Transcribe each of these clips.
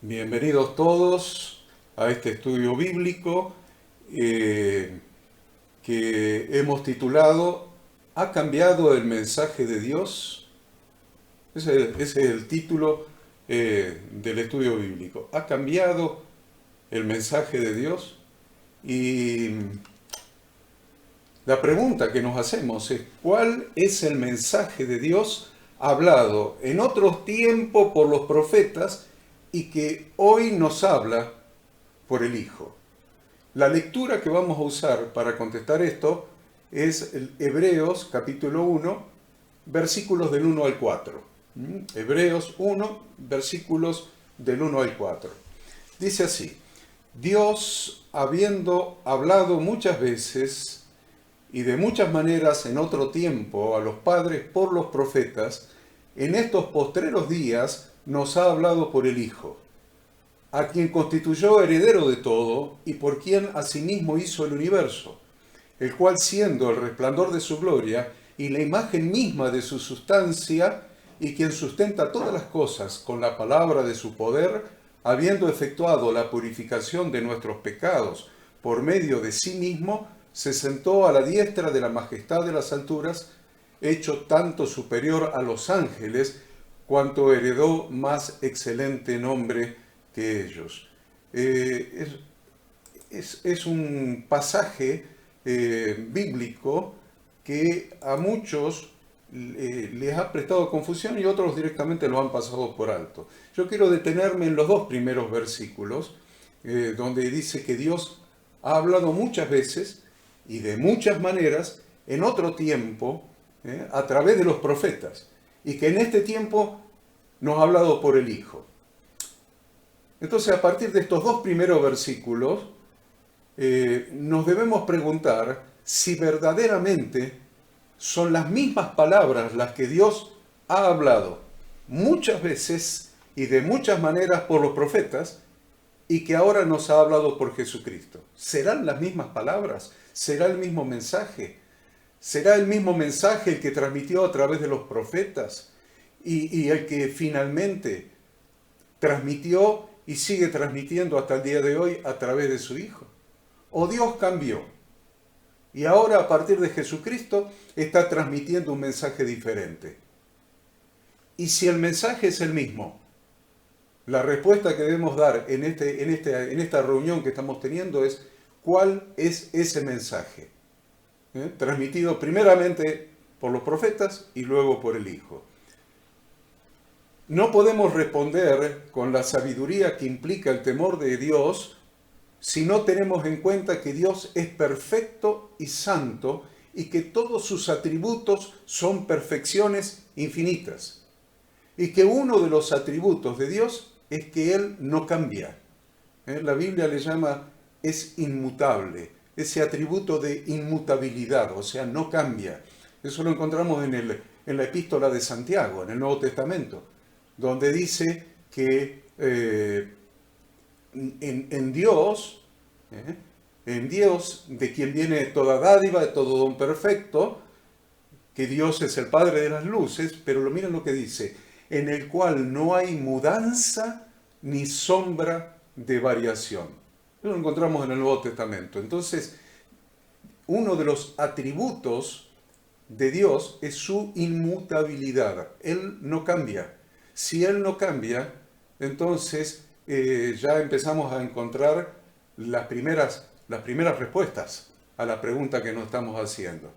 Bienvenidos todos a este estudio bíblico que hemos titulado ¿Ha cambiado el mensaje de Dios? Ese es el título del estudio bíblico. ¿Ha cambiado el mensaje de Dios? Y la pregunta que nos hacemos es ¿cuál es el mensaje de Dios hablado en otros tiempos por los profetas y que hoy nos habla por el Hijo? La lectura que vamos a usar para contestar esto es el Hebreos capítulo 1, versículos del 1 al 4. Hebreos 1, versículos del 1 al 4. Dice así: Dios, habiendo hablado muchas veces y de muchas maneras en otro tiempo a los padres por los profetas, en estos postreros días nos ha hablado por el Hijo, a quien constituyó heredero de todo y por quien asimismo hizo el universo, el cual, siendo el resplandor de su gloria y la imagen misma de su sustancia, y quien sustenta todas las cosas con la palabra de su poder, habiendo efectuado la purificación de nuestros pecados por medio de sí mismo, se sentó a la diestra de la majestad de las alturas, hecho tanto superior a los ángeles, cuanto heredó más excelente nombre que ellos. Es un pasaje bíblico que a muchos les ha prestado confusión y otros directamente lo han pasado por alto. Yo quiero detenerme en los dos primeros versículos, donde dice que Dios ha hablado muchas veces y de muchas maneras en otro tiempo, a través de los profetas, y que en este tiempo nos ha hablado por el Hijo. Entonces, a partir de estos dos primeros versículos, nos debemos preguntar si verdaderamente son las mismas palabras las que Dios ha hablado muchas veces y de muchas maneras por los profetas y que ahora nos ha hablado por Jesucristo. ¿Serán las mismas palabras? ¿Será el mismo mensaje? ¿Será el mismo mensaje el que transmitió a través de los profetas y el que finalmente transmitió y sigue transmitiendo hasta el día de hoy a través de su Hijo? ¿O Dios cambió y ahora a partir de Jesucristo está transmitiendo un mensaje diferente? Y si el mensaje es el mismo, la respuesta que debemos dar en esta reunión que estamos teniendo es ¿cuál es ese mensaje? Transmitido primeramente por los profetas y luego por el Hijo. No podemos responder con la sabiduría que implica el temor de Dios si no tenemos en cuenta que Dios es perfecto y santo y que todos sus atributos son perfecciones infinitas. Y que uno de los atributos de Dios es que Él no cambia. La Biblia le llama es inmutable, ese atributo de inmutabilidad, o sea, no cambia. Eso lo encontramos en la epístola de Santiago, en el Nuevo Testamento, donde dice que en Dios, de quien viene toda dádiva, de todo don perfecto, que Dios es el Padre de las luces, pero miren lo que dice, en el cual no hay mudanza ni sombra de variación. Eso lo encontramos en el Nuevo Testamento. Entonces, uno de los atributos de Dios es su inmutabilidad. Él no cambia. Si Él no cambia, entonces ya empezamos a encontrar las primeras respuestas a la pregunta que nos estamos haciendo.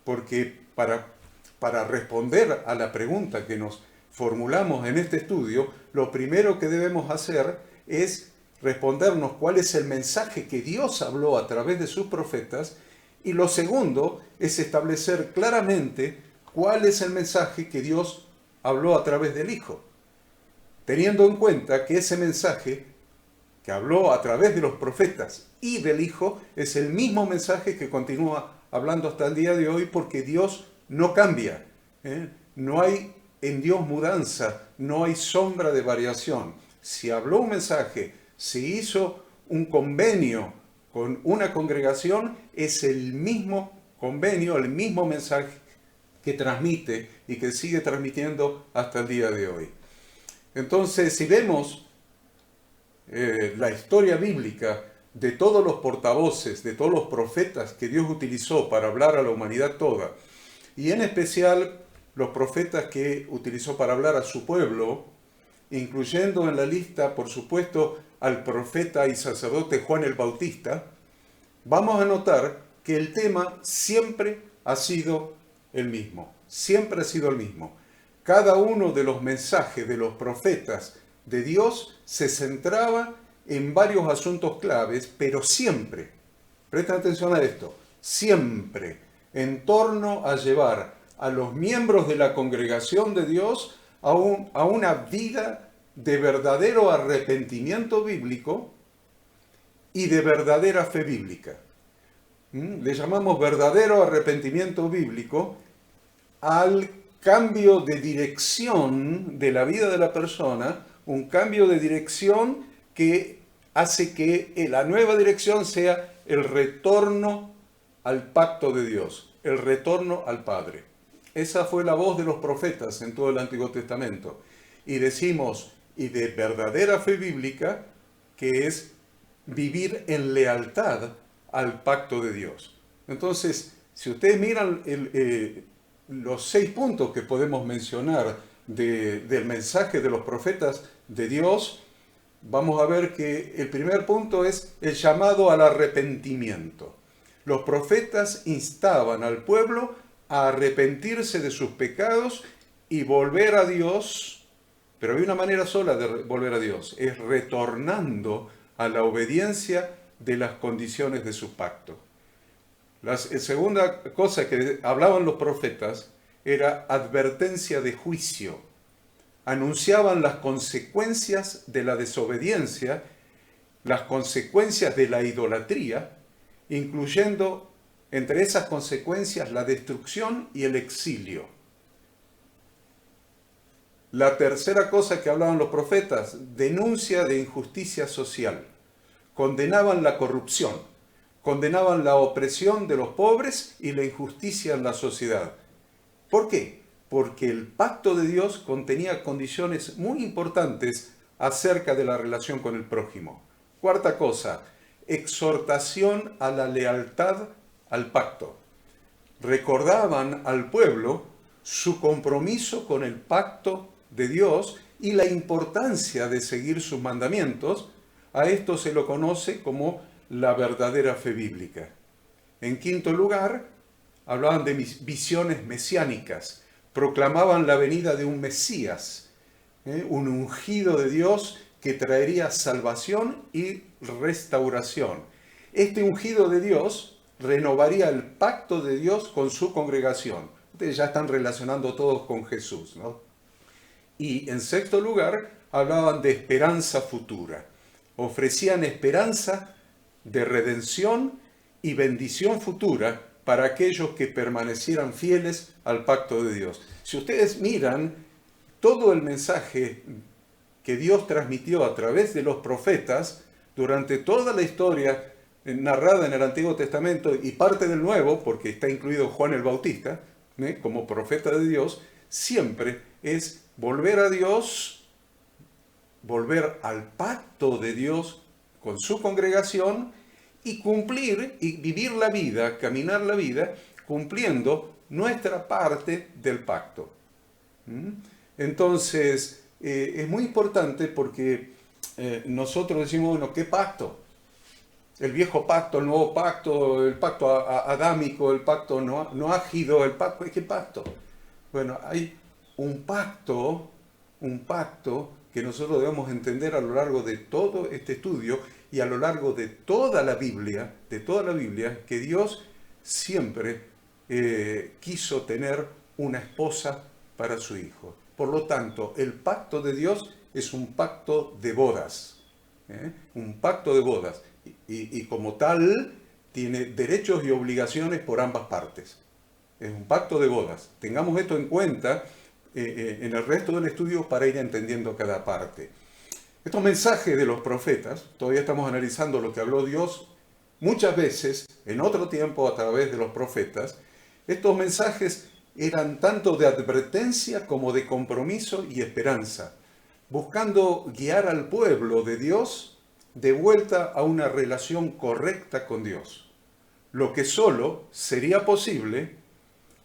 Porque para responder a la pregunta que nos formulamos en este estudio, lo primero que debemos hacer es respondernos cuál es el mensaje que Dios habló a través de sus profetas, y lo segundo es establecer claramente cuál es el mensaje que Dios habló a través del Hijo, teniendo en cuenta que ese mensaje que habló a través de los profetas y del Hijo es el mismo mensaje que continúa hablando hasta el día de hoy, porque Dios no cambia, no hay en Dios mudanza, no hay sombra de variación. Si habló un mensaje, si hizo un convenio con una congregación, es el mismo convenio, el mismo mensaje que transmite y que sigue transmitiendo hasta el día de hoy. Entonces, si vemos la historia bíblica de todos los portavoces, de todos los profetas que Dios utilizó para hablar a la humanidad toda, y en especial los profetas que utilizó para hablar a su pueblo, incluyendo en la lista, por supuesto, al profeta y sacerdote Juan el Bautista, vamos a notar que el tema siempre ha sido el mismo, siempre ha sido el mismo. Cada uno de los mensajes de los profetas de Dios se centraba en varios asuntos claves, pero siempre, presten atención a esto, siempre en torno a llevar a los miembros de la congregación de Dios a una vida de verdadero arrepentimiento bíblico y de verdadera fe bíblica. Le llamamos verdadero arrepentimiento bíblico al cambio de dirección de la vida de la persona, un cambio de dirección que hace que la nueva dirección sea el retorno al pacto de Dios, el retorno al Padre. Esa fue la voz de los profetas en todo el Antiguo Testamento. Y decimos, y de verdadera fe bíblica, que es vivir en lealtad al pacto de Dios. Entonces, si ustedes miran los 6 puntos que podemos mencionar del mensaje de los profetas de Dios, vamos a ver que el primer punto es el llamado al arrepentimiento. Los profetas instaban al pueblo a arrepentirse de sus pecados y volver a Dios, pero hay una manera sola de volver a Dios, es retornando a la obediencia de las condiciones de su pacto. La segunda cosa que hablaban los profetas era advertencia de juicio. Anunciaban las consecuencias de la desobediencia, las consecuencias de la idolatría, incluyendo entre esas consecuencias la destrucción y el exilio. La tercera cosa que hablaban los profetas, denuncia de injusticia social. Condenaban la corrupción, condenaban la opresión de los pobres y la injusticia en la sociedad. ¿Por qué? Porque el pacto de Dios contenía condiciones muy importantes acerca de la relación con el prójimo. Cuarta cosa, exhortación a la lealtad al pacto. Recordaban al pueblo su compromiso con el pacto de Dios y la importancia de seguir sus mandamientos. A esto se lo conoce como la verdadera fe bíblica. En quinto lugar, hablaban de visiones mesiánicas. Proclamaban la venida de un Mesías, un ungido de Dios que traería salvación y restauración. Este ungido de Dios renovaría el pacto de Dios con su congregación. Ustedes ya están relacionando todos con Jesús, ¿no? Y en sexto lugar, hablaban de esperanza futura. Ofrecían esperanza de redención y bendición futura para aquellos que permanecieran fieles al pacto de Dios. Si ustedes miran todo el mensaje que Dios transmitió a través de los profetas durante toda la historia narrada en el Antiguo Testamento y parte del Nuevo, porque está incluido Juan el Bautista, como profeta de Dios, siempre es volver a Dios, volver al pacto de Dios con su congregación y cumplir y vivir la vida, caminar la vida, cumpliendo nuestra parte del pacto. Entonces, es muy importante porque nosotros decimos, bueno, ¿qué pacto? El viejo pacto, el nuevo pacto, el pacto adámico, el pacto noágido, el pacto, ¿qué pacto? Bueno, hay un pacto que nosotros debemos entender a lo largo de todo este estudio y a lo largo de toda la Biblia, que Dios siempre quiso tener una esposa para su hijo. Por lo tanto, el pacto de Dios es un pacto de bodas, un pacto de bodas, y como tal tiene derechos y obligaciones por ambas partes. Es un pacto de bodas. Tengamos esto en cuenta en el resto del estudio para ir entendiendo cada parte. Estos mensajes de los profetas, todavía estamos analizando lo que habló Dios muchas veces, en otro tiempo a través de los profetas. Estos mensajes eran tanto de advertencia como de compromiso y esperanza, buscando guiar al pueblo de Dios de vuelta a una relación correcta con Dios, lo que solo sería posible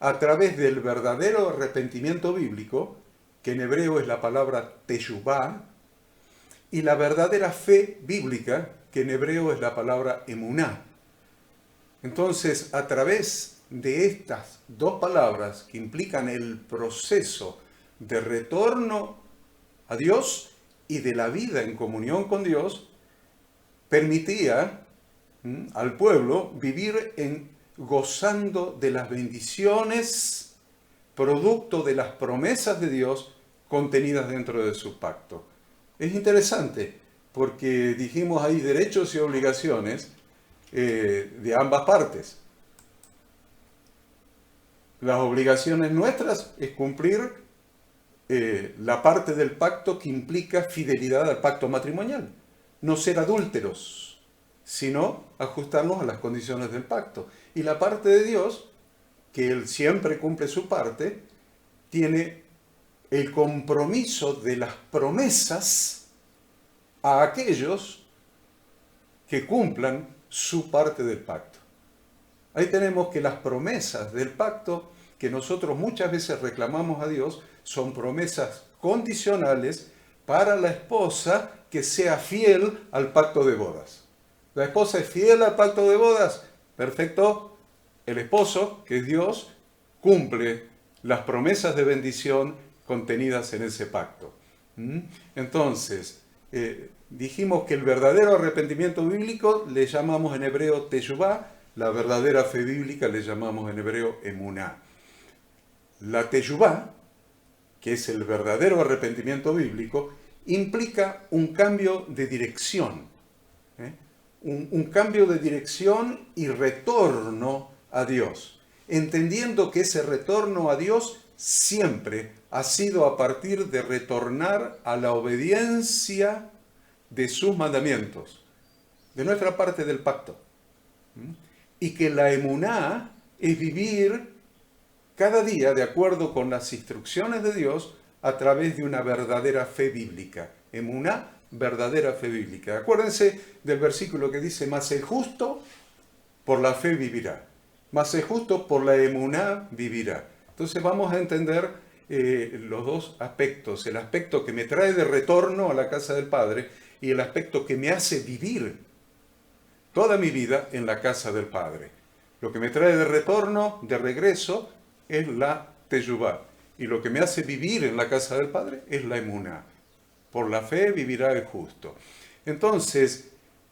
a través del verdadero arrepentimiento bíblico, que en hebreo es la palabra teshuvah, y la verdadera fe bíblica, que en hebreo es la palabra emuná. Entonces, a través de estas dos palabras que implican el proceso de retorno a Dios y de la vida en comunión con Dios, permitía al pueblo vivir gozando de las bendiciones, producto de las promesas de Dios contenidas dentro de su pacto. Es interesante porque dijimos hay derechos y obligaciones de ambas partes. Las obligaciones nuestras es cumplir la parte del pacto que implica fidelidad al pacto matrimonial. No ser adúlteros, sino ajustarnos a las condiciones del pacto. Y la parte de Dios, que Él siempre cumple su parte, tiene el compromiso de las promesas a aquellos que cumplan su parte del pacto. Ahí tenemos que las promesas del pacto que nosotros muchas veces reclamamos a Dios son promesas condicionales para la esposa que sea fiel al pacto de bodas. La esposa es fiel al pacto de bodas, perfecto. El esposo, que es Dios, cumple las promesas de bendición contenidas en ese pacto. Entonces, dijimos que el verdadero arrepentimiento bíblico le llamamos en hebreo teshuvah, la verdadera fe bíblica le llamamos en hebreo emuná. La teshuvah, que es el verdadero arrepentimiento bíblico, implica un cambio de dirección. Un cambio de dirección y retorno a Dios, entendiendo que ese retorno a Dios siempre ha sido a partir de retornar a la obediencia de sus mandamientos, de nuestra parte del pacto. Y que la emuná es vivir cada día de acuerdo con las instrucciones de Dios a través de una verdadera fe bíblica. Emuná, verdadera fe bíblica. Acuérdense del versículo que dice, mas el justo por la fe vivirá. Mas el justo por la emuná vivirá. Entonces vamos a entender los dos aspectos. El aspecto que me trae de retorno a la casa del Padre y el aspecto que me hace vivir toda mi vida en la casa del Padre. Lo que me trae de retorno, de regreso, es la teshuvah. Y lo que me hace vivir en la casa del Padre es la emuná. Por la fe vivirá el justo. Entonces,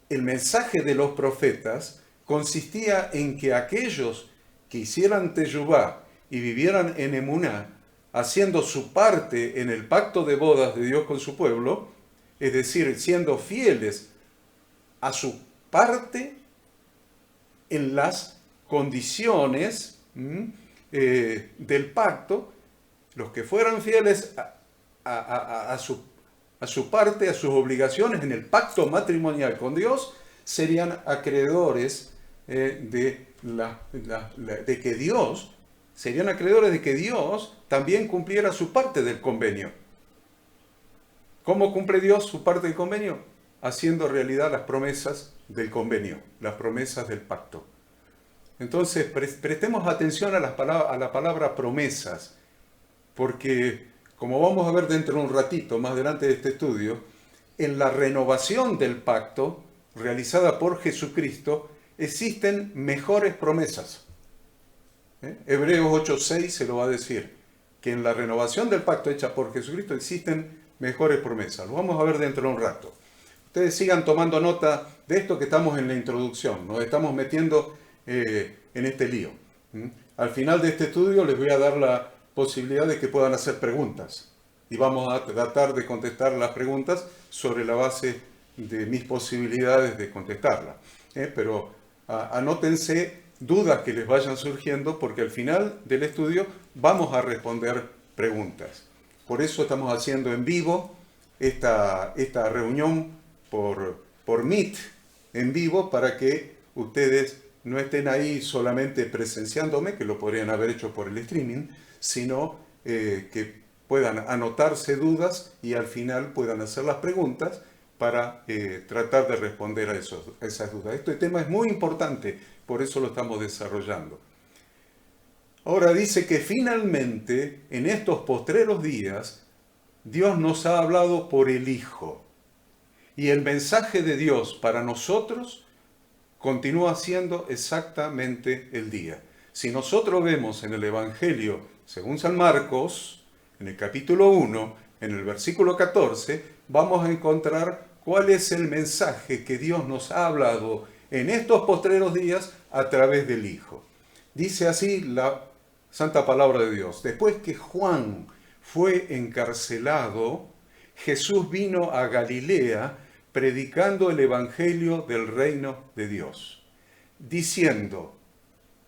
el mensaje de los profetas consistía en que aquellos que hicieran teshuvah y vivieran en emuná, haciendo su parte en el pacto de bodas de Dios con su pueblo, es decir, siendo fieles a su parte en las condiciones del pacto, los que fueran fieles a su parte, a sus obligaciones en el pacto matrimonial con Dios, serían acreedores de que Dios, serían acreedores de que Dios también cumpliera su parte del convenio. ¿Cómo cumple Dios su parte del convenio? Haciendo realidad las promesas del convenio, las promesas del pacto. Entonces, prestemos atención a la palabra promesas, porque, como vamos a ver dentro de un ratito, más adelante de este estudio, en la renovación del pacto, realizada por Jesucristo, existen mejores promesas. Hebreos 8:6 se lo va a decir, que en la renovación del pacto hecha por Jesucristo existen mejores promesas. Lo vamos a ver dentro de un rato. Ustedes sigan tomando nota de esto que estamos en la introducción, nos estamos metiendo en este lío. Al final de este estudio les voy a dar la posibilidad de que puedan hacer preguntas y vamos a tratar de contestar las preguntas sobre la base de mis posibilidades de contestarlas. Pero anótense dudas que les vayan surgiendo porque al final del estudio vamos a responder preguntas. Por eso estamos haciendo en vivo esta reunión por Meet en vivo para que ustedes no estén ahí solamente presenciándome, que lo podrían haber hecho por el streaming, sino que puedan anotarse dudas y al final puedan hacer las preguntas para tratar de responder a esas dudas. Este tema es muy importante, por eso lo estamos desarrollando. Ahora dice que finalmente, en estos postreros días, Dios nos ha hablado por el Hijo. Y el mensaje de Dios para nosotros continúa siendo exactamente el día. Si nosotros vemos en el Evangelio, según San Marcos, en el capítulo 1, en el versículo 14, vamos a encontrar cuál es el mensaje que Dios nos ha hablado en estos postreros días a través del Hijo. Dice así la Santa Palabra de Dios: después que Juan fue encarcelado, Jesús vino a Galilea predicando el Evangelio del reino de Dios, diciendo,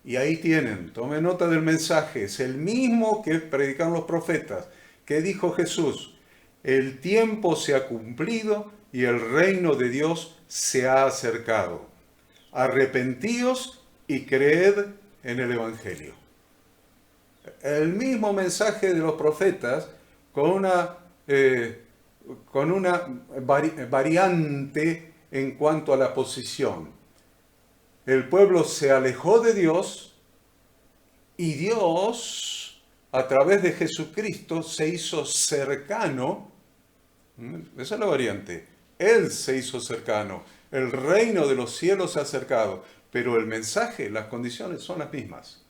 y ahí tienen, tomen nota del mensaje, es el mismo que predicaron los profetas, que dijo Jesús: el tiempo se ha cumplido y el reino de Dios se ha acercado. Arrepentíos y creed en el Evangelio. El mismo mensaje de los profetas con una variante en cuanto a la posición. El pueblo se alejó de Dios y Dios, a través de Jesucristo, se hizo cercano. Esa es la variante. Él se hizo cercano. El reino de los cielos se ha acercado. Pero el mensaje, las condiciones son las mismas.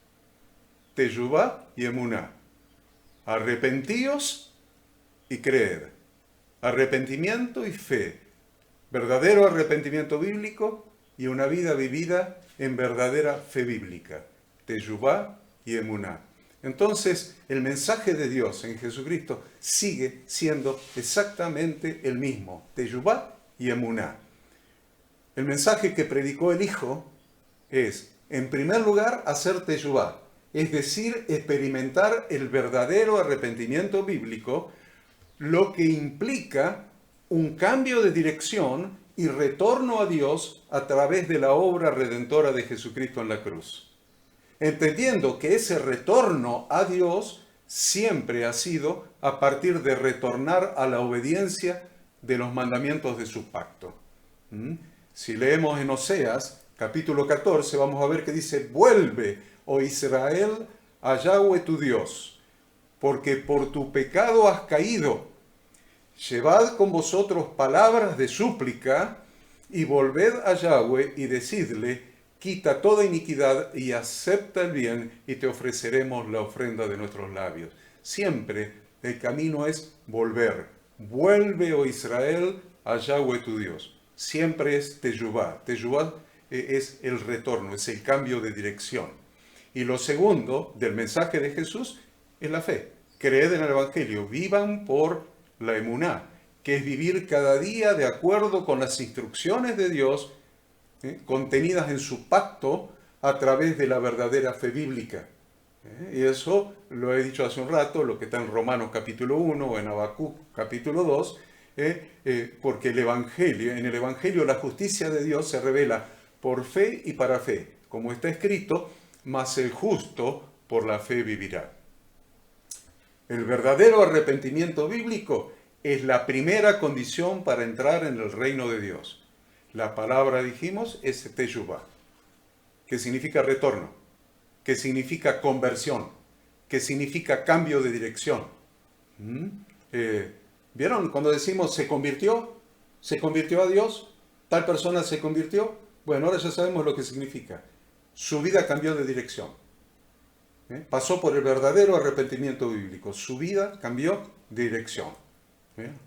Teshuvá y emuná. Arrepentíos y creed. Arrepentimiento y fe. Verdadero arrepentimiento bíblico y una vida vivida en verdadera fe bíblica. Teshuvá y emuná. Entonces, el mensaje de Dios en Jesucristo sigue siendo exactamente el mismo. Teshuvá y emuná. El mensaje que predicó el Hijo es, en primer lugar, hacer teshuvá, es decir, experimentar el verdadero arrepentimiento bíblico, lo que implica un cambio de dirección y retorno a Dios a través de la obra redentora de Jesucristo en la cruz. Entendiendo que ese retorno a Dios siempre ha sido a partir de retornar a la obediencia de los mandamientos de su pacto. Si leemos en Oseas, capítulo 14, vamos a ver que dice: vuelve, oh Israel, a Yahweh tu Dios, porque por tu pecado has caído. Llevad con vosotros palabras de súplica y volved a Yahweh y decidle: quita toda iniquidad y acepta el bien y te ofreceremos la ofrenda de nuestros labios. Siempre el camino es volver. Vuelve, oh Israel, a Yahweh tu Dios. Siempre es teshuvá. Teshuvá es el retorno, es el cambio de dirección. Y lo segundo del mensaje de Jesús es la fe. Creed en el Evangelio, vivan por la emuná, que es vivir cada día de acuerdo con las instrucciones de Dios contenidas en su pacto a través de la verdadera fe bíblica. Y eso lo he dicho hace un rato, lo que está en Romanos capítulo 1 o en Habacuc capítulo 2, porque en el Evangelio la justicia de Dios se revela por fe y para fe, como está escrito: mas el justo por la fe vivirá. El verdadero arrepentimiento bíblico es la primera condición para entrar en el reino de Dios. La palabra, dijimos, es teshuvá, que significa retorno, que significa conversión, que significa cambio de dirección. ¿Vieron? Cuando decimos se convirtió a Dios, tal persona se convirtió, bueno, ahora ya sabemos lo que significa. Su vida cambió de dirección. Pasó por el verdadero arrepentimiento bíblico. Su vida cambió de dirección.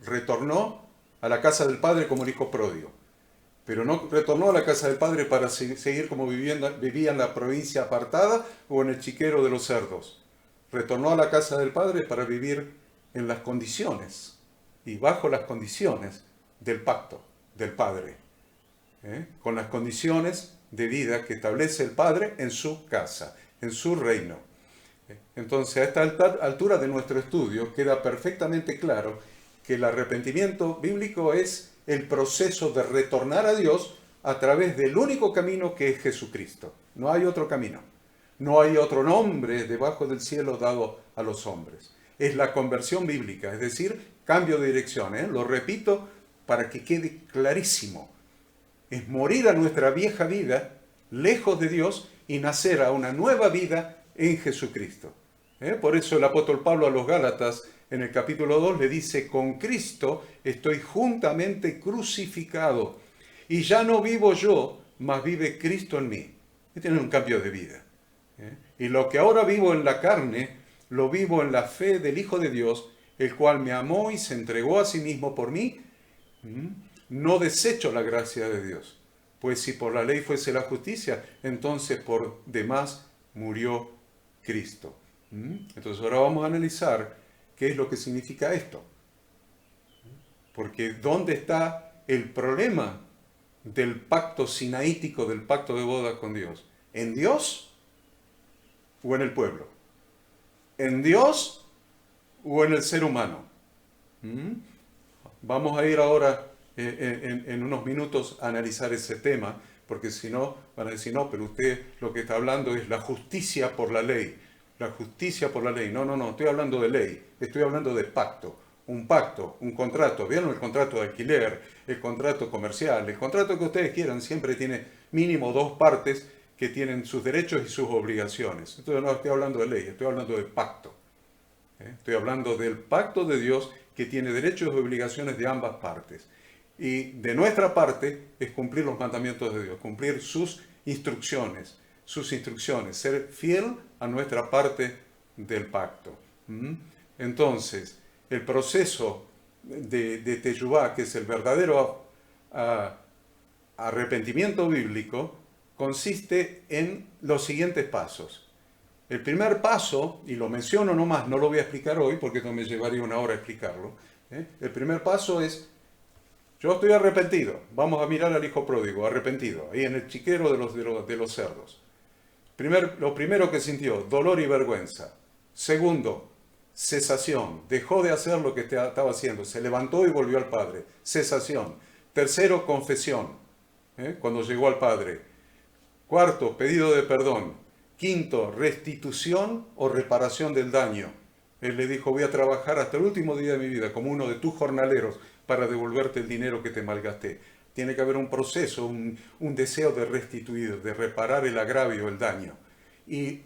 Retornó a la casa del Padre como el hijo pródigo. Pero no retornó a la casa del Padre para seguir como vivía en la provincia apartada o en el chiquero de los cerdos. Retornó a la casa del Padre para vivir en las condiciones y bajo las condiciones del pacto del Padre. Con las condiciones de vida que establece el Padre en su casa, en su reino. Entonces, a esta altura de nuestro estudio queda perfectamente claro que el arrepentimiento bíblico es el proceso de retornar a Dios a través del único camino que es Jesucristo. No hay otro camino. No hay otro nombre debajo del cielo dado a los hombres. Es la conversión bíblica, es decir, cambio de dirección. Lo repito para que quede clarísimo. Es morir a nuestra vieja vida, lejos de Dios, y nacer a una nueva vida en Jesucristo. Por eso el apóstol Pablo a los Gálatas, en el capítulo 2, le dice: con Cristo estoy juntamente crucificado, y ya no vivo yo, mas vive Cristo en mí. Tiene un cambio de vida. Y lo que ahora vivo en la carne, lo vivo en la fe del Hijo de Dios, el cual me amó y se entregó a sí mismo por mí. No desecho la gracia de Dios, pues si por la ley fuese la justicia, entonces por demás murió Cristo. Entonces ahora vamos a analizar qué es lo que significa esto. Porque ¿dónde está el problema del pacto sinaítico, del pacto de boda con Dios? ¿En Dios o en el pueblo? ¿En Dios o en el ser humano? Vamos a ir ahora en unos minutos a analizar ese tema, porque si no, van a decir: no, pero usted lo que está hablando es la justicia por la ley. La justicia por la ley. No, estoy hablando de ley, estoy hablando de pacto. Un pacto, un contrato. ¿Vieron el contrato de alquiler, el contrato comercial? El contrato que ustedes quieran siempre tiene mínimo dos partes que tienen sus derechos y sus obligaciones. Entonces no estoy hablando de ley, estoy hablando de pacto. Estoy hablando del pacto de Dios, que tiene derechos y obligaciones de ambas partes. Y de nuestra parte es cumplir los mandamientos de Dios, cumplir sus instrucciones, ser fiel a nuestra parte del pacto. Entonces, el proceso de Teshuvá, que es el verdadero arrepentimiento bíblico, consiste en los siguientes pasos. El primer paso, y lo menciono nomás, no lo voy a explicar hoy porque esto me llevaría una hora explicarlo. El primer paso es: yo estoy arrepentido. Vamos a mirar al hijo pródigo, arrepentido, ahí en el chiquero de los cerdos. Lo primero que sintió: dolor y vergüenza. Segundo, cesación. Dejó de hacer lo que estaba haciendo. Se levantó y volvió al Padre. Cesación. Tercero, confesión. Cuando llegó al Padre. Cuarto, pedido de perdón. Quinto, restitución o reparación del daño. Él le dijo: voy a trabajar hasta el último día de mi vida como uno de tus jornaleros para devolverte el dinero que te malgasté. Tiene que haber un proceso, un deseo de restituir, de reparar el agravio, el daño. Y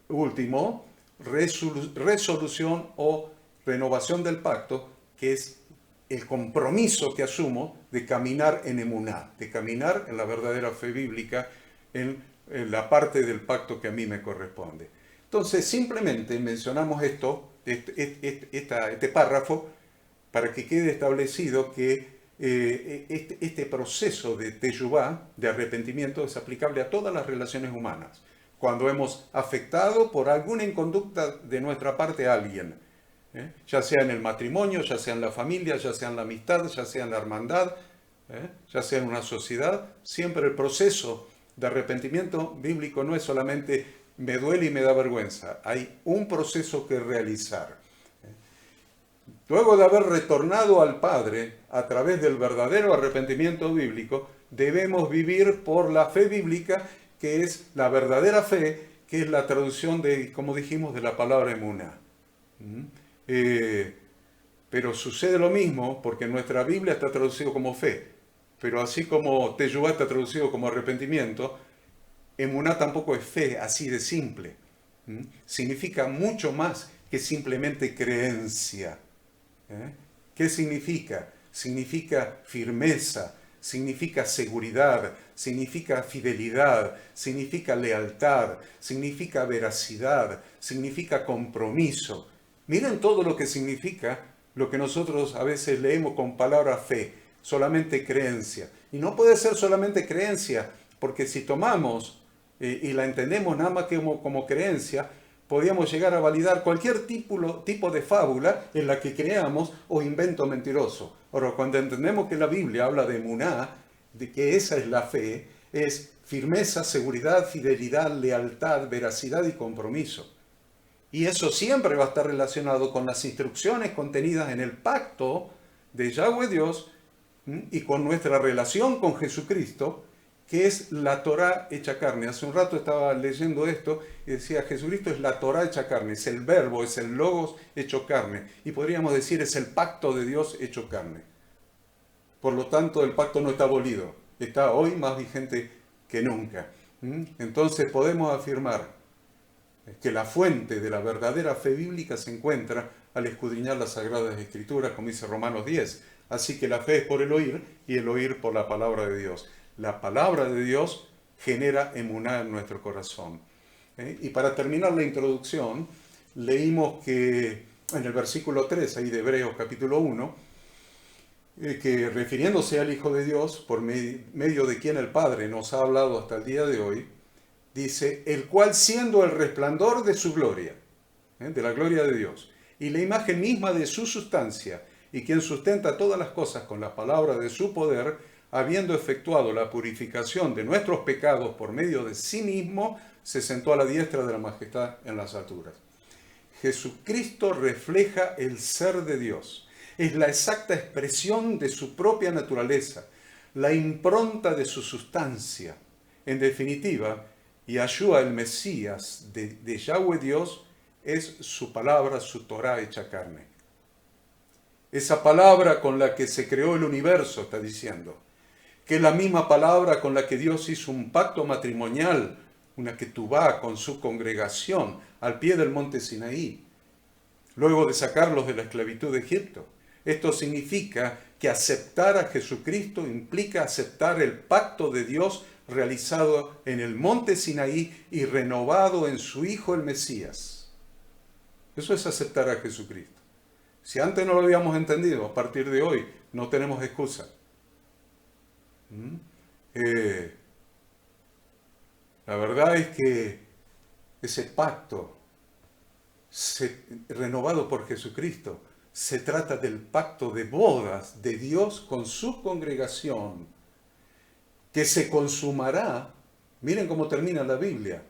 último, resolución o renovación del pacto, que es el compromiso que asumo de caminar en emuná, de caminar en la verdadera fe bíblica, en la parte del pacto que a mí me corresponde. Entonces, simplemente mencionamos este párrafo para que quede establecido que este proceso de teshuvá, de arrepentimiento, es aplicable a todas las relaciones humanas. Cuando hemos afectado por alguna inconducta de nuestra parte a alguien, ya sea en el matrimonio, ya sea en la familia, ya sea en la amistad, ya sea en la hermandad, ya sea en una sociedad, siempre el proceso de arrepentimiento bíblico no es solamente me duele y me da vergüenza, hay un proceso que realizar. Luego de haber retornado al Padre a través del verdadero arrepentimiento bíblico, debemos vivir por la fe bíblica, que es la verdadera fe, que es la traducción de, como dijimos, de la palabra emuná. Pero sucede lo mismo porque nuestra Biblia está traducido como fe. Pero así como teshuvá está traducido como arrepentimiento, emuná tampoco es fe así de simple. Significa mucho más que simplemente creencia. ¿Qué significa? Significa firmeza, significa seguridad, significa fidelidad, significa lealtad, significa veracidad, significa compromiso. Miren todo lo que significa lo que nosotros a veces leemos con palabra fe, solamente creencia. Y no puede ser solamente creencia, porque si tomamos y la entendemos nada más que como creencia, podríamos llegar a validar cualquier tipo de fábula en la que creamos o invento mentiroso. Ahora, cuando entendemos que la Biblia habla de emuná, de que esa es la fe, es firmeza, seguridad, fidelidad, lealtad, veracidad y compromiso. Y eso siempre va a estar relacionado con las instrucciones contenidas en el pacto de Yahweh Dios y con nuestra relación con Jesucristo, que es la Torá hecha carne. Hace un rato estaba leyendo esto y decía: Jesucristo es la Torá hecha carne, es el verbo, es el logos hecho carne. Y podríamos decir, es el pacto de Dios hecho carne. Por lo tanto, el pacto no está abolido, está hoy más vigente que nunca. Entonces podemos afirmar que la fuente de la verdadera fe bíblica se encuentra al escudriñar las Sagradas Escrituras, como dice Romanos 10. Así que la fe es por el oír y el oír por la palabra de Dios. La palabra de Dios genera emuná en nuestro corazón. Y para terminar la introducción, leímos que en el versículo 3, ahí de Hebreos capítulo 1, que refiriéndose al Hijo de Dios, por medio de quien el Padre nos ha hablado hasta el día de hoy, dice, el cual siendo el resplandor de su gloria, de la gloria de Dios, y la imagen misma de su sustancia, y quien sustenta todas las cosas con la palabra de su poder, habiendo efectuado la purificación de nuestros pecados por medio de sí mismo, se sentó a la diestra de la majestad en las alturas. Jesucristo refleja el ser de Dios. Es la exacta expresión de su propia naturaleza, la impronta de su sustancia. En definitiva, Yahshua el Mesías de Yahweh Dios es su palabra, su Torah hecha carne. Esa palabra con la que se creó el universo, está diciendo, que es la misma palabra con la que Dios hizo un pacto matrimonial, una ketubá con su congregación al pie del monte Sinaí, luego de sacarlos de la esclavitud de Egipto. Esto significa que aceptar a Jesucristo implica aceptar el pacto de Dios realizado en el monte Sinaí y renovado en su Hijo el Mesías. Eso es aceptar a Jesucristo. Si antes no lo habíamos entendido, a partir de hoy no tenemos excusa. La verdad es que ese pacto renovado por Jesucristo se trata del pacto de bodas de Dios con su congregación, que se consumará, miren cómo termina la Biblia,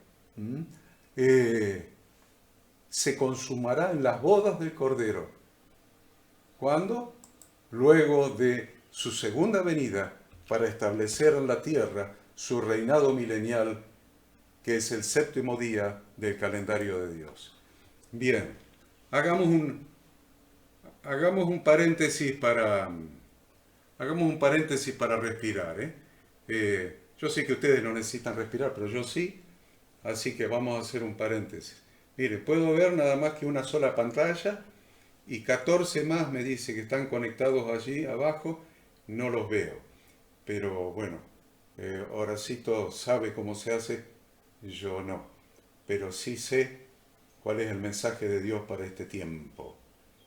se consumará en las bodas del Cordero. ¿Cuándo? Luego de su segunda venida para establecer en la tierra su reinado milenial, que es el séptimo día del calendario de Dios. Bien, hagamos un paréntesis para respirar. Yo sé que ustedes no necesitan respirar, pero yo sí, así que vamos a hacer un paréntesis. Mire, puedo ver nada más que una sola pantalla y 14 más me dice que están conectados allí abajo, no los veo. Pero bueno, Horacito sabe cómo se hace, yo no. Pero sí sé cuál es el mensaje de Dios para este tiempo.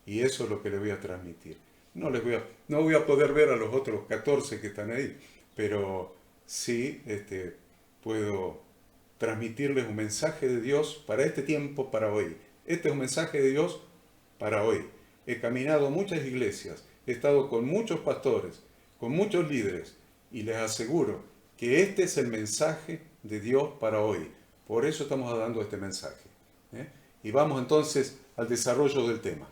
Y eso es lo que le voy a transmitir. No voy a poder ver a los otros 14 que están ahí, pero sí puedo transmitirles un mensaje de Dios para este tiempo, para hoy. Este es un mensaje de Dios para hoy. He caminado muchas iglesias, he estado con muchos pastores, con muchos líderes, y les aseguro que este es el mensaje de Dios para hoy. Por eso estamos dando este mensaje. Y vamos entonces al desarrollo del tema.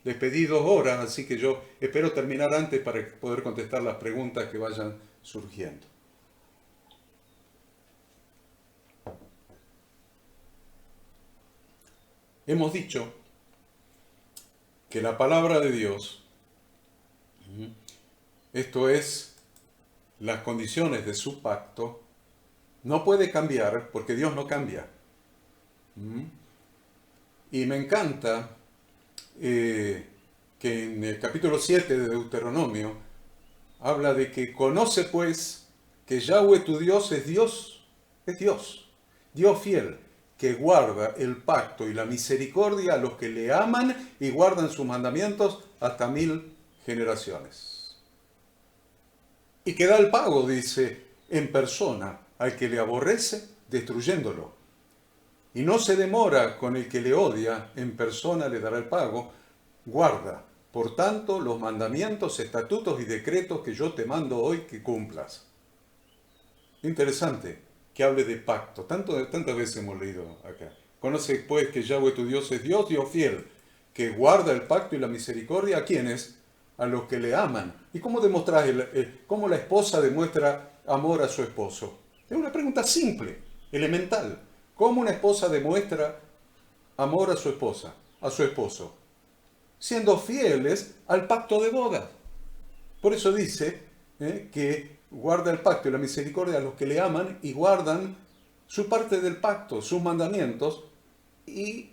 Les pedí 2 horas, así que yo espero terminar antes para poder contestar las preguntas que vayan surgiendo. Hemos dicho que la palabra de Dios, esto es, las condiciones de su pacto, no puede cambiar porque Dios no cambia. Y me encanta que en el capítulo 7 de Deuteronomio habla de que conoce pues que Yahweh tu Dios es Dios, Dios fiel, que guarda el pacto y la misericordia a los que le aman y guardan sus mandamientos hasta 1000 generaciones. Y que da el pago, dice, en persona al que le aborrece, destruyéndolo. Y no se demora con el que le odia, en persona le dará el pago. Guarda, por tanto, los mandamientos, estatutos y decretos que yo te mando hoy que cumplas. Interesante que hable de pacto. Tantas veces hemos leído acá. Conoce pues que Yahweh tu Dios es Dios, Dios fiel, que guarda el pacto y la misericordia. ¿A quiénes? A los que le aman. ¿Y cómo demostrás cómo la esposa demuestra amor a su esposo? Es una pregunta simple, elemental. ¿Cómo una esposa demuestra amor a su esposa, a su esposo? Siendo fieles al pacto de bodas. Por eso dice que guarda el pacto y la misericordia a los que le aman y guardan su parte del pacto, sus mandamientos, y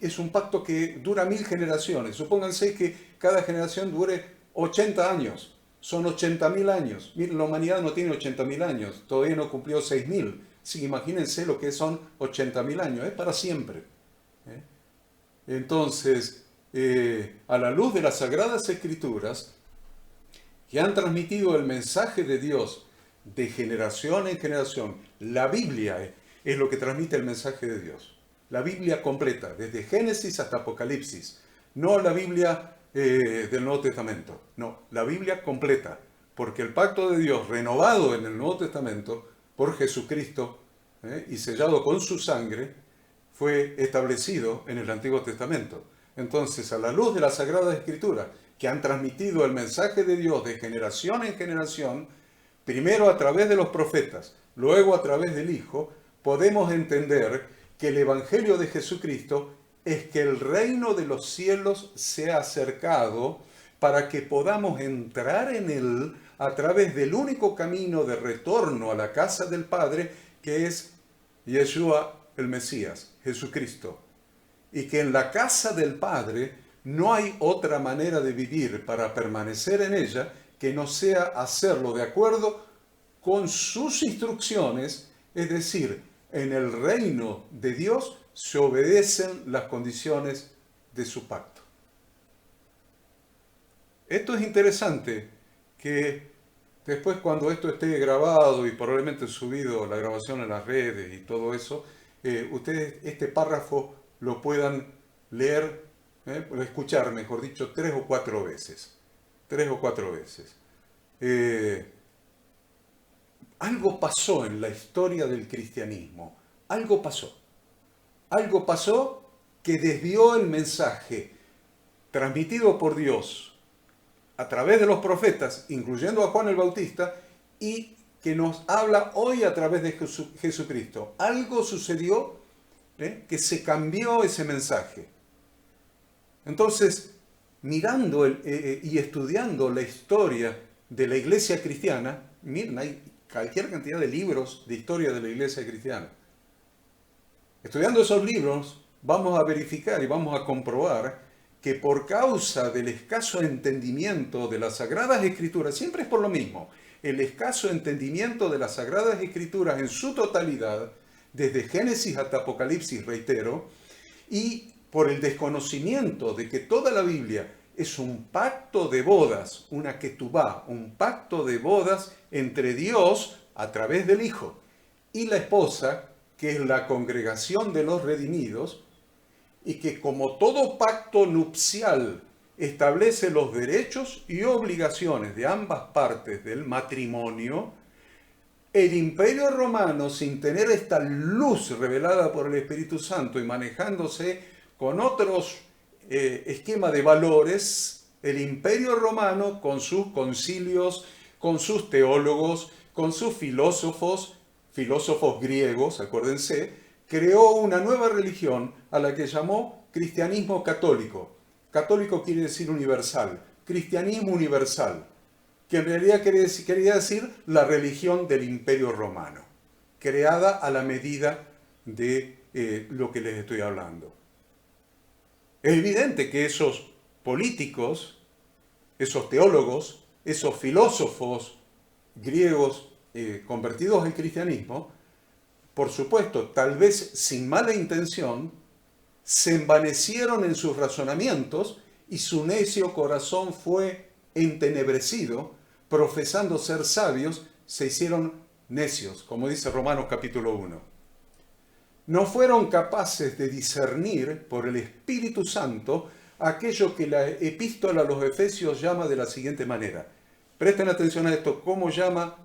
es un pacto que dura 1000 generaciones. Supónganse que cada generación dure 80 años. Son 80.000 años. Miren, la humanidad no tiene 80.000 años. Todavía no cumplió 6.000. Sí, imagínense lo que son 80.000 años. Es para siempre. Entonces, a la luz de las Sagradas Escrituras, que han transmitido el mensaje de Dios de generación en generación, la Biblia es lo que transmite el mensaje de Dios. La Biblia completa, desde Génesis hasta Apocalipsis. No la Biblia del Nuevo Testamento. No, la Biblia completa. Porque el pacto de Dios, renovado en el Nuevo Testamento por Jesucristo y sellado con su sangre, fue establecido en el Antiguo Testamento. Entonces, a la luz de las Sagradas Escrituras, que han transmitido el mensaje de Dios de generación en generación, primero a través de los profetas, luego a través del Hijo, podemos entender que el Evangelio de Jesucristo es que el reino de los cielos se ha acercado para que podamos entrar en él a través del único camino de retorno a la casa del Padre, que es Yeshua el Mesías, Jesucristo. Y que en la casa del Padre no hay otra manera de vivir para permanecer en ella que no sea hacerlo de acuerdo con sus instrucciones, es decir, en el reino de Dios se obedecen las condiciones de su pacto. Esto es interesante, que después cuando esto esté grabado y probablemente subido la grabación en las redes y todo eso, ustedes este párrafo lo puedan leer, escuchar, mejor dicho, 3 o 4 veces. 3 o 4 veces. Algo pasó en la historia del cristianismo. Algo pasó. Algo pasó que desvió el mensaje transmitido por Dios a través de los profetas, incluyendo a Juan el Bautista, y que nos habla hoy a través de Jesucristo. Algo sucedió que se cambió ese mensaje. Entonces, mirando y estudiando la historia de la iglesia cristiana, miren, hay cualquier cantidad de libros de historia de la iglesia cristiana. Estudiando esos libros, vamos a verificar y vamos a comprobar que por causa del escaso entendimiento de las Sagradas Escrituras, siempre es por lo mismo, el escaso entendimiento de las Sagradas Escrituras en su totalidad, desde Génesis hasta Apocalipsis, reitero, y por el desconocimiento de que toda la Biblia es un pacto de bodas, una ketubá, un pacto de bodas entre Dios a través del Hijo y la esposa, que es la congregación de los redimidos, y que como todo pacto nupcial establece los derechos y obligaciones de ambas partes del matrimonio, el Imperio Romano, sin tener esta luz revelada por el Espíritu Santo y manejándose con otros esquemas de valores, el Imperio Romano, con sus concilios, con sus teólogos, con sus filósofos griegos, acuérdense, creó una nueva religión a la que llamó cristianismo católico. Católico quiere decir universal, cristianismo universal, que en realidad quería decir la religión del Imperio Romano, creada a la medida de lo que les estoy hablando. Es evidente que esos políticos, esos teólogos, esos filósofos griegos convertidos al cristianismo, por supuesto, tal vez sin mala intención, se envanecieron en sus razonamientos y su necio corazón fue entenebrecido, profesando ser sabios, se hicieron necios, como dice Romanos capítulo 1. No fueron capaces de discernir por el Espíritu Santo aquello que la epístola a los Efesios llama de la siguiente manera. Presten atención a esto, cómo llama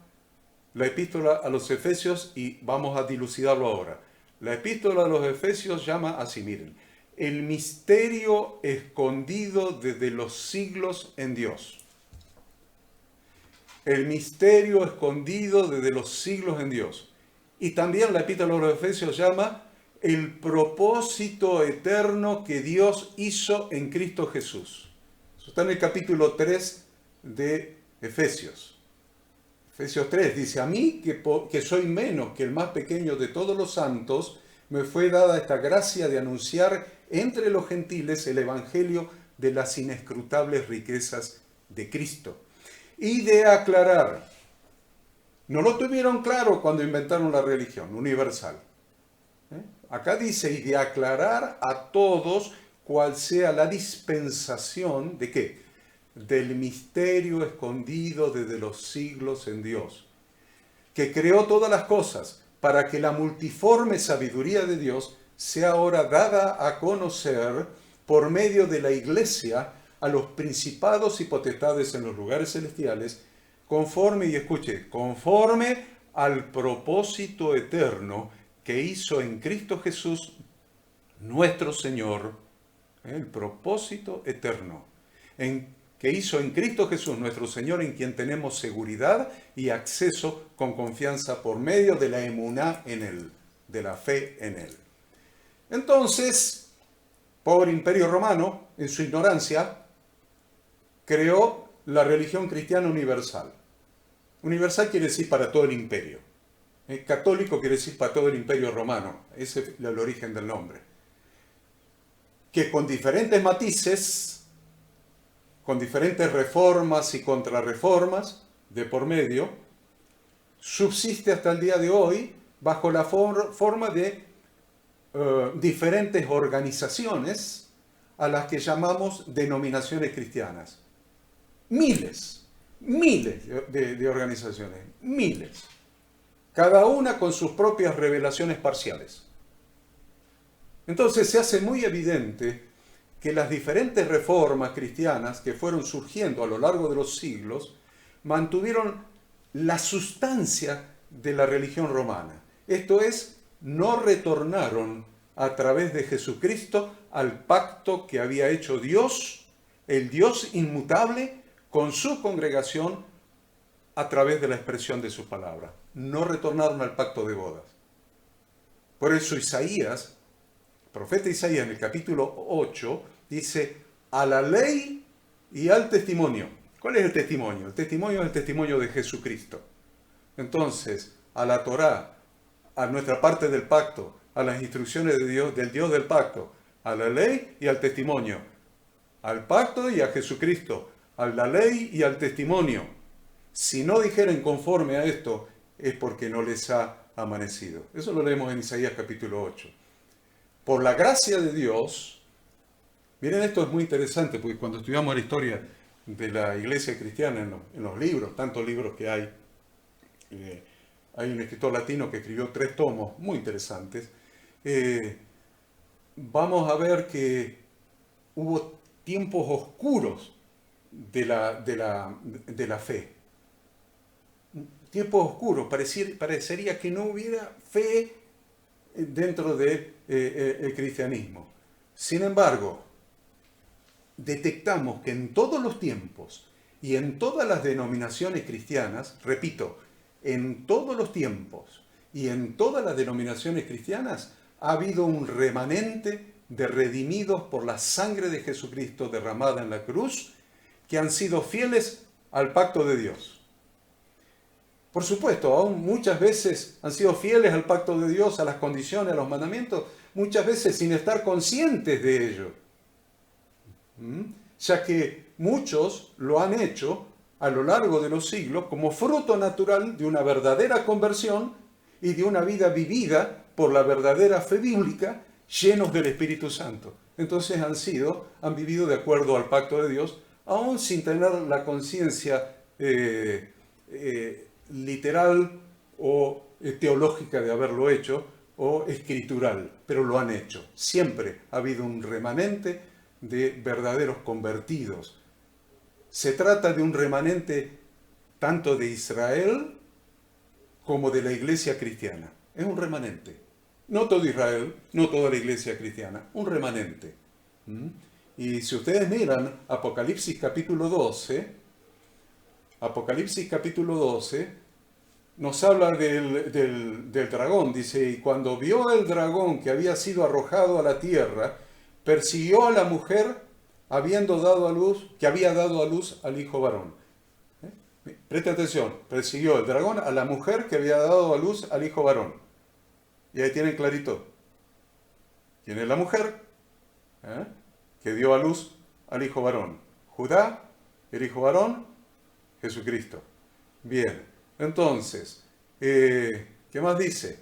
la epístola a los Efesios, y vamos a dilucidarlo ahora. La epístola a los Efesios llama así, miren, el misterio escondido desde los siglos en Dios. El misterio escondido desde los siglos en Dios. Y también la epístola a los Efesios llama el propósito eterno que Dios hizo en Cristo Jesús. Eso está en el capítulo 3 de Efesios. Efesios 3 dice, a mí que soy menos que el más pequeño de todos los santos, me fue dada esta gracia de anunciar entre los gentiles el evangelio de las inescrutables riquezas de Cristo. Y de aclarar, no lo tuvieron claro cuando inventaron la religión universal. Acá dice, y de aclarar a todos cuál sea la dispensación de ¿qué? Del misterio escondido desde los siglos en Dios, que creó todas las cosas para que la multiforme sabiduría de Dios sea ahora dada a conocer por medio de la Iglesia a los principados y potestades en los lugares celestiales, conforme, y escuche, conforme al propósito eterno que hizo en Cristo Jesús nuestro Señor, el propósito eterno, que hizo en Cristo Jesús nuestro Señor, en quien tenemos seguridad y acceso con confianza por medio de la emuná en Él, de la fe en Él. Entonces, pobre Imperio Romano, en su ignorancia, creó la religión cristiana universal. Universal quiere decir para todo el imperio. Católico quiere decir para todo el Imperio Romano. Ese es el origen del nombre. Que con diferentes matices, con diferentes reformas y contrarreformas de por medio, subsiste hasta el día de hoy bajo la forma de diferentes organizaciones a las que llamamos denominaciones cristianas. Miles de organizaciones, miles. Cada una con sus propias revelaciones parciales. Entonces se hace muy evidente que las diferentes reformas cristianas que fueron surgiendo a lo largo de los siglos mantuvieron la sustancia de la religión romana. Esto es, no retornaron a través de Jesucristo al pacto que había hecho Dios, el Dios inmutable, con su congregación a través de la expresión de su palabra. No retornaron al pacto de bodas. Por eso Isaías, el profeta Isaías en el capítulo 8, dice, a la ley y al testimonio. ¿Cuál es el testimonio? El testimonio es el testimonio de Jesucristo. Entonces, a la Torá, a nuestra parte del pacto, a las instrucciones de Dios, del Dios del pacto, a la ley y al testimonio, al pacto y a Jesucristo, a la ley y al testimonio. Si no dijeren conforme a esto, es porque no les ha amanecido. Eso lo leemos en Isaías capítulo 8. Por la gracia de Dios, miren, esto es muy interesante, porque cuando estudiamos la historia de la iglesia cristiana en los libros, tantos libros que hay un escritor latino que escribió 3 tomos muy interesantes, vamos a ver que hubo tiempos oscuros de la fe. Tiempos oscuros, parecería que no hubiera fe dentro del cristianismo. Sin embargo, detectamos que en todos los tiempos y en todas las denominaciones cristianas, repito, en todos los tiempos y en todas las denominaciones cristianas ha habido un remanente de redimidos por la sangre de Jesucristo derramada en la cruz, que han sido fieles al pacto de Dios. Por supuesto, aún muchas veces han sido fieles al pacto de Dios, a las condiciones, a los mandamientos, muchas veces sin estar conscientes de ello. Ya que muchos lo han hecho a lo largo de los siglos como fruto natural de una verdadera conversión y de una vida vivida por la verdadera fe bíblica, llenos del Espíritu Santo. Entonces han vivido de acuerdo al pacto de Dios, aún sin tener la conciencia literal o teológica de haberlo hecho, o escritural, pero lo han hecho. Siempre ha habido un remanente de verdaderos convertidos. Se trata de un remanente tanto de Israel como de la iglesia cristiana. Es un remanente. No todo Israel, no toda la iglesia cristiana, un remanente. Y si ustedes miran Apocalipsis capítulo 12, nos habla del dragón. Dice, y cuando vio el dragón que había sido arrojado a la tierra, persiguió a la mujer que había dado a luz al hijo varón. Presta atención, persiguió el dragón a la mujer que había dado a luz al hijo varón. Y ahí tienen clarito. ¿Quién es la mujer? ¿Eh? Que dio a luz al hijo varón. Judá, el hijo varón, Jesucristo. Bien, entonces, ¿qué más dice?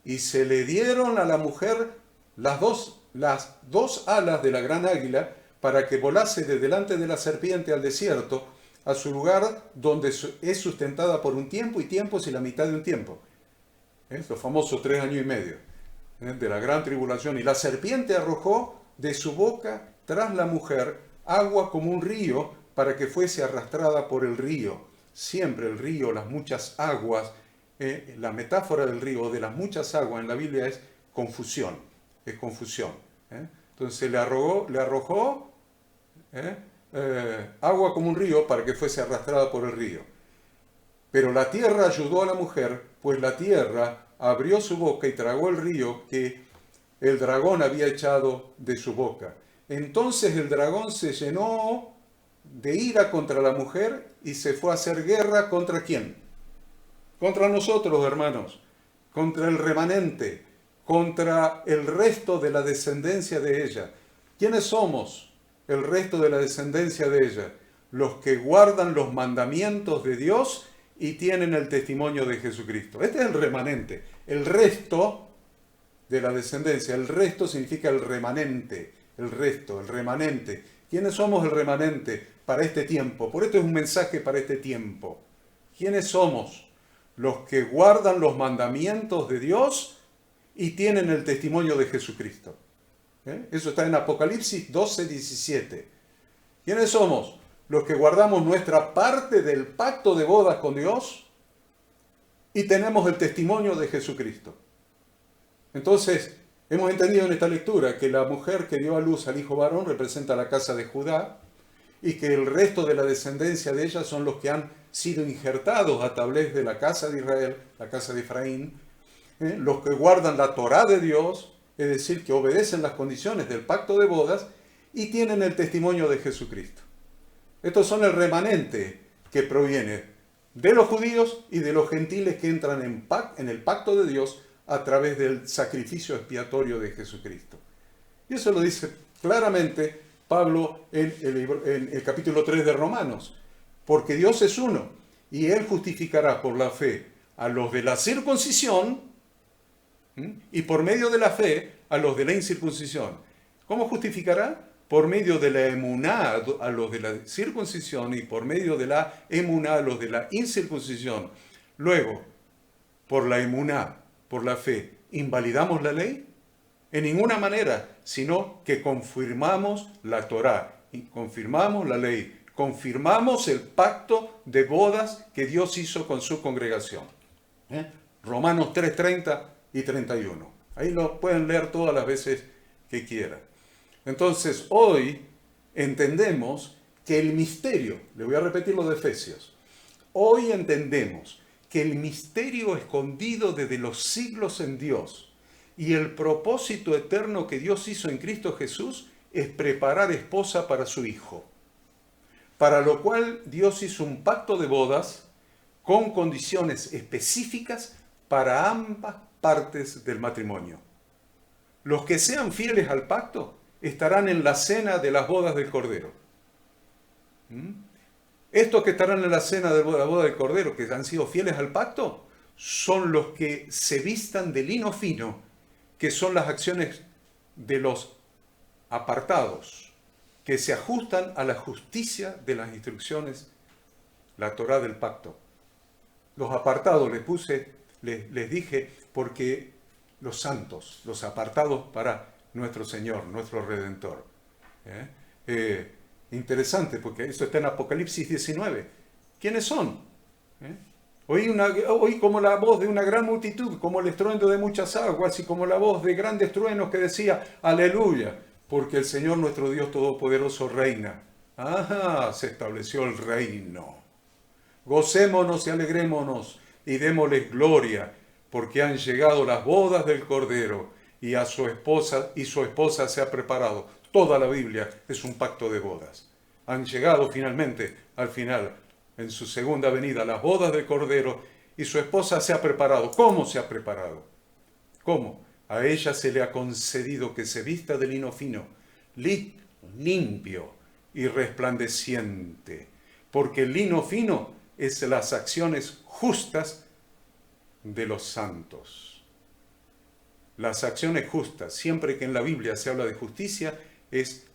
Y se le dieron a la mujer las dos alas de la gran águila para que volase de delante de la serpiente al desierto, a su lugar donde es sustentada por un tiempo y tiempos y la mitad de un tiempo. Los famosos 3 años y medio de la gran tribulación. Y la serpiente arrojó de su boca tras la mujer agua como un río para que fuese arrastrada por el río. Siempre el río, las muchas aguas, la metáfora del río o de las muchas aguas en la Biblia es confusión. Es confusión. Entonces le arrojó agua como un río para que fuese arrastrada por el río. Pero la tierra ayudó a la mujer, pues la tierra abrió su boca y tragó el río que el dragón había echado de su boca. Entonces el dragón se llenó de ira contra la mujer y se fue a hacer guerra ¿contra quién? Contra nosotros, hermanos, contra el remanente, contra el resto de la descendencia de ella. ¿Quiénes somos el resto de la descendencia de ella? Los que guardan los mandamientos de Dios y tienen el testimonio de Jesucristo. Este es el remanente. El resto de la descendencia, el resto significa el remanente, el resto, el remanente. ¿Quiénes somos el remanente para este tiempo? Por esto es un mensaje para este tiempo. ¿Quiénes somos? Los que guardan los mandamientos de Dios y tienen el testimonio de Jesucristo. Eso está en Apocalipsis 12:17. ¿Quiénes somos? Los que guardamos nuestra parte del pacto de bodas con Dios y tenemos el testimonio de Jesucristo. Entonces, hemos entendido en esta lectura que la mujer que dio a luz al hijo varón representa la casa de Judá y que el resto de la descendencia de ella son los que han sido injertados a través de la casa de Israel, la casa de Efraín, los que guardan la Torá de Dios, es decir, que obedecen las condiciones del pacto de bodas y tienen el testimonio de Jesucristo. Estos son el remanente que proviene de los judíos y de los gentiles que entran en el pacto de Dios a través del sacrificio expiatorio de Jesucristo. Y eso lo dice claramente Pablo en el capítulo 3 de Romanos. Porque Dios es uno y Él justificará por la fe a los de la circuncisión y por medio de la fe a los de la incircuncisión. ¿Cómo justificará? Por medio de la emuná a los de la circuncisión y por medio de la emuná a los de la incircuncisión. Luego, por la emuná, por la fe, ¿invalidamos la ley? En ninguna manera, sino que confirmamos la Torá, confirmamos la ley, confirmamos el pacto de bodas que Dios hizo con su congregación. Romanos 3:30 y 31. Ahí lo pueden leer todas las veces que quieran. Entonces, hoy entendemos que el misterio, le voy a repetir lo de Efesios, hoy entendemos que el misterio escondido desde los siglos en Dios y el propósito eterno que Dios hizo en Cristo Jesús es preparar esposa para su Hijo, para lo cual Dios hizo un pacto de bodas con condiciones específicas para ambas partes del matrimonio. Los que sean fieles al pacto estarán en la cena de las bodas del Cordero. Estos que estarán en la cena de la boda del Cordero, que han sido fieles al pacto, son los que se vistan de lino fino, que son las acciones de los apartados, que se ajustan a la justicia de las instrucciones, la Torá del pacto. Los apartados les dije, porque los santos, los apartados para nuestro Señor, nuestro Redentor. Interesante, porque eso está en Apocalipsis 19. ¿Quiénes son? Oí como la voz de una gran multitud, como el estruendo de muchas aguas y como la voz de grandes truenos que decía, aleluya, porque el Señor nuestro Dios Todopoderoso reina. Se estableció el reino. Gocémonos y alegrémonos y démosles gloria, porque han llegado las bodas del Cordero y su esposa se ha preparado. Toda la Biblia es un pacto de bodas. Han llegado finalmente, al final, en su segunda venida, las bodas del Cordero, y su esposa se ha preparado. ¿Cómo se ha preparado? ¿Cómo? A ella se le ha concedido que se vista de lino fino, limpio y resplandeciente, porque el lino fino es las acciones justas de los santos. Las acciones justas, siempre que en la Biblia se habla de justicia, es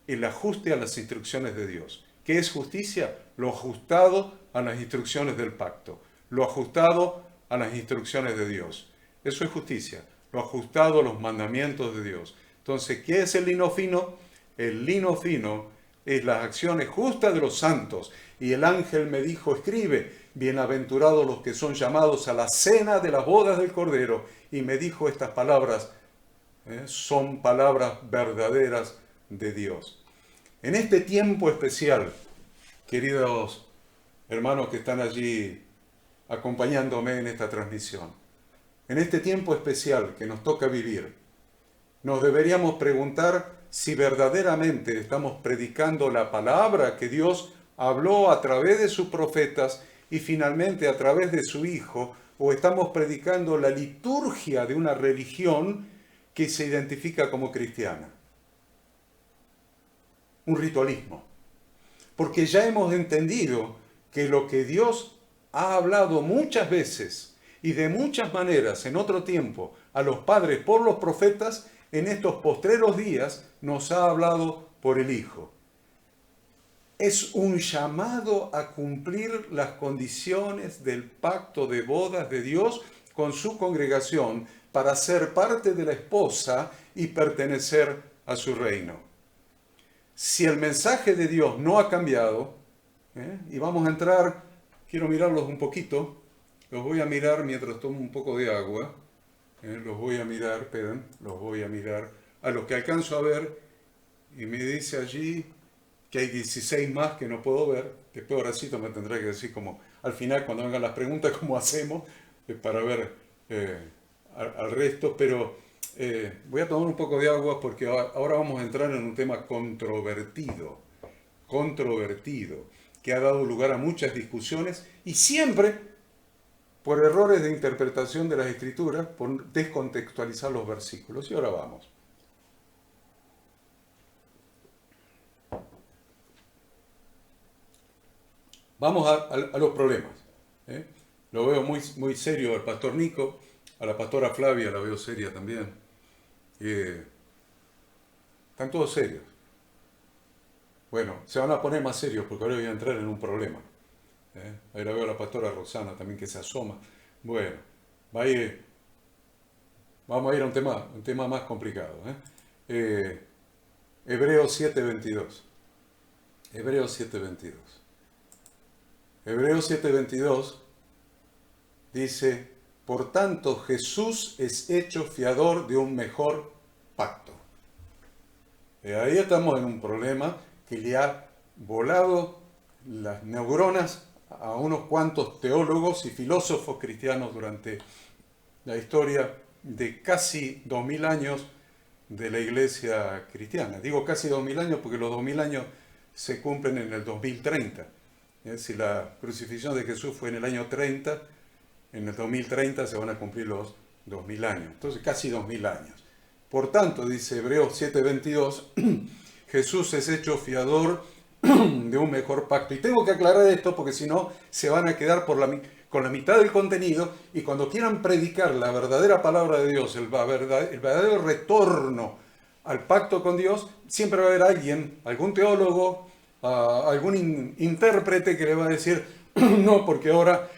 el ajuste a las instrucciones de Dios. ¿Qué es justicia? Lo ajustado a las instrucciones del pacto, lo ajustado a las instrucciones de Dios. Eso es justicia, lo ajustado a los mandamientos de Dios. Entonces, ¿qué es el lino fino? El lino fino es las acciones justas de los santos. Y el ángel me dijo, escribe, bienaventurados los que son llamados a la cena de las bodas del Cordero. Y me dijo estas palabras, son palabras verdaderas de Dios. En este tiempo especial, queridos hermanos que están allí acompañándome en esta transmisión, en este tiempo especial que nos toca vivir, nos deberíamos preguntar si verdaderamente estamos predicando la palabra que Dios habló a través de sus profetas y finalmente a través de su Hijo, o estamos predicando la liturgia de una religión que se identifica como cristiana. Un ritualismo. Porque ya hemos entendido que lo que Dios ha hablado muchas veces y de muchas maneras en otro tiempo a los padres por los profetas, en estos postreros días nos ha hablado por el Hijo. Es un llamado a cumplir las condiciones del pacto de bodas de Dios con su congregación para ser parte de la esposa y pertenecer a su reino. Si el mensaje de Dios no ha cambiado, y vamos a entrar, quiero mirarlos un poquito, los voy a mirar mientras tomo un poco de agua, los voy a mirar, esperen, los voy a mirar, a los que alcanzo a ver, y me dice allí que hay 16 más que no puedo ver. Después Horacito me tendrá que decir como, al final cuando vengan las preguntas, cómo hacemos para ver al resto, pero voy a tomar un poco de agua porque ahora vamos a entrar en un tema controvertido, que ha dado lugar a muchas discusiones y siempre por errores de interpretación de las Escrituras, por descontextualizar los versículos. Y ahora vamos. Vamos a los problemas. Lo veo muy serio al pastor Nico, a la pastora Flavia la veo seria también. Están todos serios. Bueno, se van a poner más serios porque ahora voy a entrar en un problema. Ahí la veo a la pastora Rosana también que se asoma. Bueno, vamos a ir a un tema más complicado. Hebreos 7:22. Hebreos 7:22. Hebreos 7:22 dice, por tanto Jesús es hecho fiador de un mejor pacto. Ahí estamos en un problema que le ha volado las neuronas a unos cuantos teólogos y filósofos cristianos durante la historia de casi 2000 años de la iglesia cristiana. Digo casi 2000 años porque los 2000 años se cumplen en el 2030. Si la crucifixión de Jesús fue en el año 30, en el 2030 se van a cumplir los 2000 años. Entonces casi 2000 años. Por tanto, dice Hebreos 7:22, Jesús es hecho fiador de un mejor pacto. Y tengo que aclarar esto porque si no se van a quedar con la mitad del contenido y cuando quieran predicar la verdadera palabra de Dios, el verdadero retorno al pacto con Dios, siempre va a haber alguien, algún teólogo, algún intérprete que le va a decir, no, porque ahora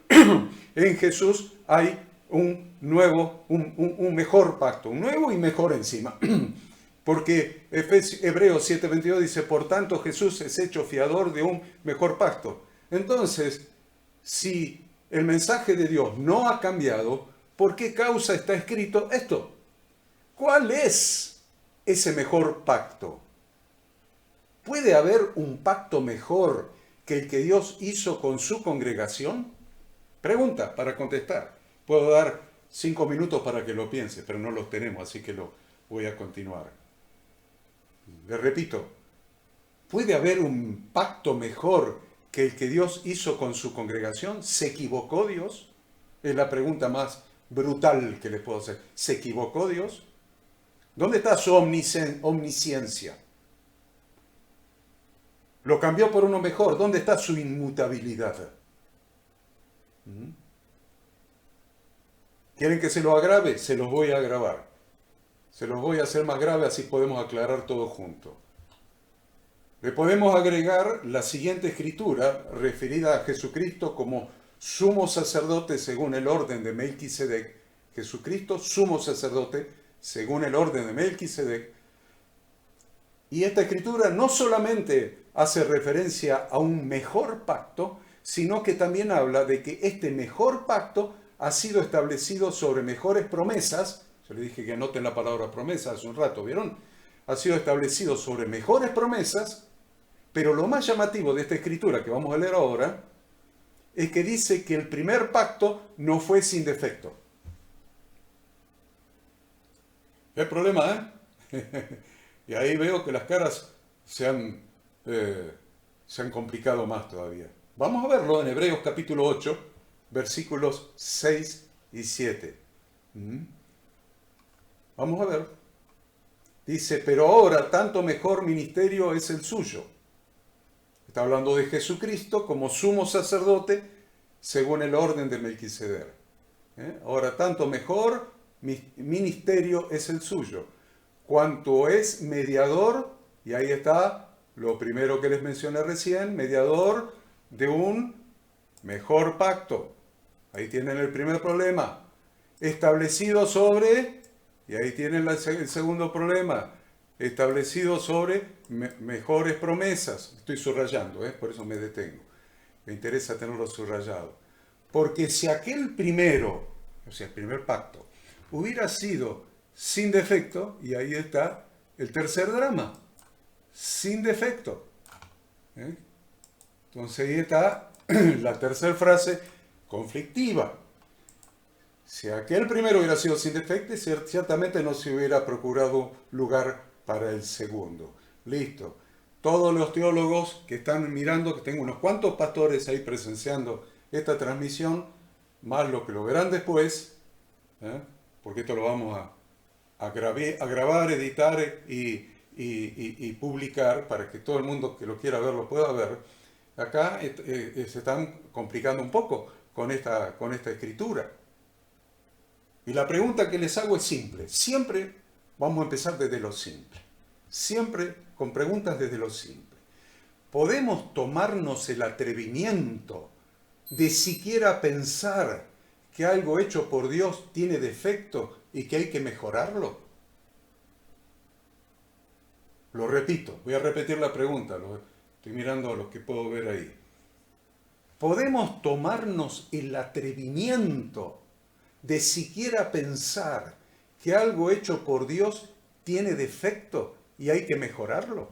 en Jesús hay un nuevo, un mejor pacto, un nuevo y mejor encima. Porque Hebreos 7:22 dice, por tanto Jesús es hecho fiador de un mejor pacto. Entonces, si el mensaje de Dios no ha cambiado, ¿por qué causa está escrito esto? ¿Cuál es ese mejor pacto? ¿Puede haber un pacto mejor que el que Dios hizo con su congregación? Pregunta para contestar. Puedo dar 5 minutos para que lo piense, pero no los tenemos, así que lo voy a continuar. Le repito, ¿puede haber un pacto mejor que el que Dios hizo con su congregación? ¿Se equivocó Dios? Es la pregunta más brutal que les puedo hacer. ¿Se equivocó Dios? ¿Dónde está su omnisciencia? Lo cambió por uno mejor. ¿Dónde está su inmutabilidad? ¿Mm? ¿Quieren que se lo agrave? Se los voy a agravar. Se los voy a hacer más grave, así podemos aclarar todo junto. Le podemos agregar la siguiente escritura referida a Jesucristo como sumo sacerdote según el orden de Melquisedec. Jesucristo, sumo sacerdote según el orden de Melquisedec. Y esta escritura no solamente hace referencia a un mejor pacto, sino que también habla de que este mejor pacto ha sido establecido sobre mejores promesas. Yo le dije que anoten la palabra promesa hace un rato, ¿vieron? Ha sido establecido sobre mejores promesas, pero lo más llamativo de esta escritura que vamos a leer ahora es que dice que el primer pacto no fue sin defecto. ¿Qué problema, Y ahí veo que las caras se han complicado más todavía. Vamos a verlo en Hebreos capítulo 8, versículos 6 y 7. Vamos a ver. Dice, pero ahora tanto mejor ministerio es el suyo. Está hablando de Jesucristo como sumo sacerdote según el orden de Melquisedec. Ahora tanto mejor ministerio es el suyo, cuanto es mediador, y ahí está lo primero que les mencioné recién, mediador de un mejor pacto. Ahí tienen el primer problema. Establecido sobre, y ahí tienen el segundo problema, establecido sobre mejores promesas. Estoy subrayando, por eso me detengo. Me interesa tenerlo subrayado. Porque si aquel primero, o sea, el primer pacto, hubiera sido sin defecto, y ahí está el tercer drama, sin defecto. Entonces ahí está la tercera frase conflictiva. Si aquel primero hubiera sido sin defecto, ciertamente no se hubiera procurado lugar para el segundo. Listo. Todos los teólogos que están mirando, que tengo unos cuantos pastores ahí presenciando esta transmisión, más lo que lo verán después, porque esto lo vamos a grabar, editar y publicar para que todo el mundo que lo quiera ver lo pueda ver. Acá se están complicando un poco con esta escritura. Y la pregunta que les hago es simple. Siempre vamos a empezar desde lo simple. Siempre con preguntas desde lo simple. ¿Podemos tomarnos el atrevimiento de siquiera pensar que algo hecho por Dios tiene defecto y que hay que mejorarlo? Lo repito, voy a repetir la pregunta. Estoy mirando a los que puedo ver ahí. ¿Podemos tomarnos el atrevimiento de siquiera pensar que algo hecho por Dios tiene defecto y hay que mejorarlo?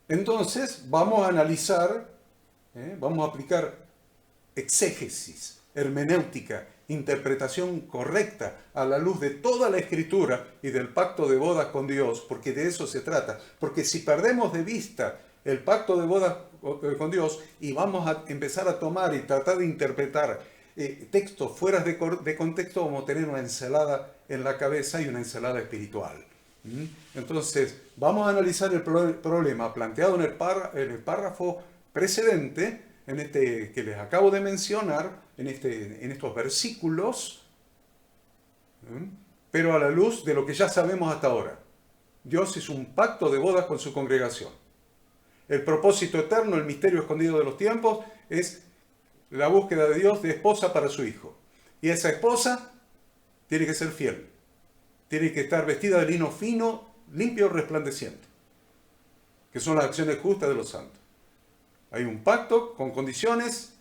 Entonces vamos a analizar, vamos a aplicar exégesis, hermenéutica, interpretación correcta a la luz de toda la Escritura y del pacto de bodas con Dios, porque de eso se trata. Porque si perdemos de vista el pacto de bodas con Dios y vamos a empezar a tomar y tratar de interpretar textos fuera de contexto, vamos a tener una ensalada en la cabeza y una ensalada espiritual. Entonces, vamos a analizar el problema planteado en el párrafo precedente, en este que les acabo de mencionar, en estos versículos, pero a la luz de lo que ya sabemos hasta ahora. Dios hizo un pacto de bodas con su congregación. El propósito eterno, el misterio escondido de los tiempos, es la búsqueda de Dios de esposa para su hijo. Y esa esposa tiene que ser fiel. Tiene que estar vestida de lino fino, limpio, resplandeciente, que son las acciones justas de los santos. Hay un pacto con condiciones,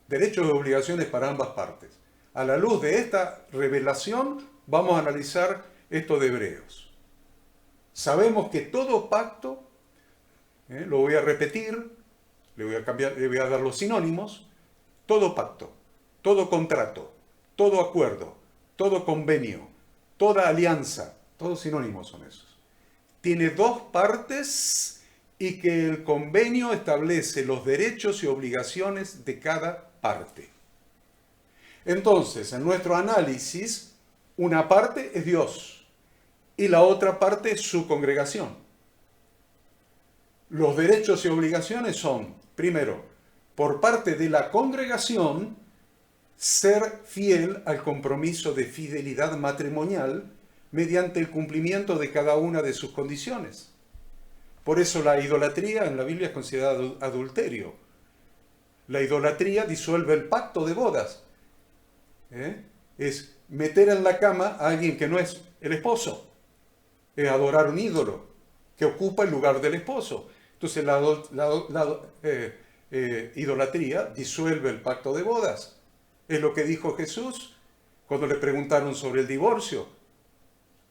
derechos y obligaciones para ambas partes. A la luz de esta revelación, vamos a analizar esto de Hebreos. Sabemos que todo pacto, lo voy a repetir, le voy a dar los sinónimos, todo pacto, todo contrato, todo acuerdo, todo convenio, toda alianza, todos sinónimos son esos. Tiene dos partes y que el convenio establece los derechos y obligaciones de cada parte. Entonces, en nuestro análisis, una parte es Dios y la otra parte es su congregación. Los derechos y obligaciones son, primero, por parte de la congregación, ser fiel al compromiso de fidelidad matrimonial mediante el cumplimiento de cada una de sus condiciones. Por eso la idolatría en la Biblia es considerada adulterio. La idolatría disuelve el pacto de bodas. Es meter en la cama a alguien que no es el esposo. Es adorar un ídolo que ocupa el lugar del esposo. Entonces la idolatría disuelve el pacto de bodas. Es lo que dijo Jesús cuando le preguntaron sobre el divorcio.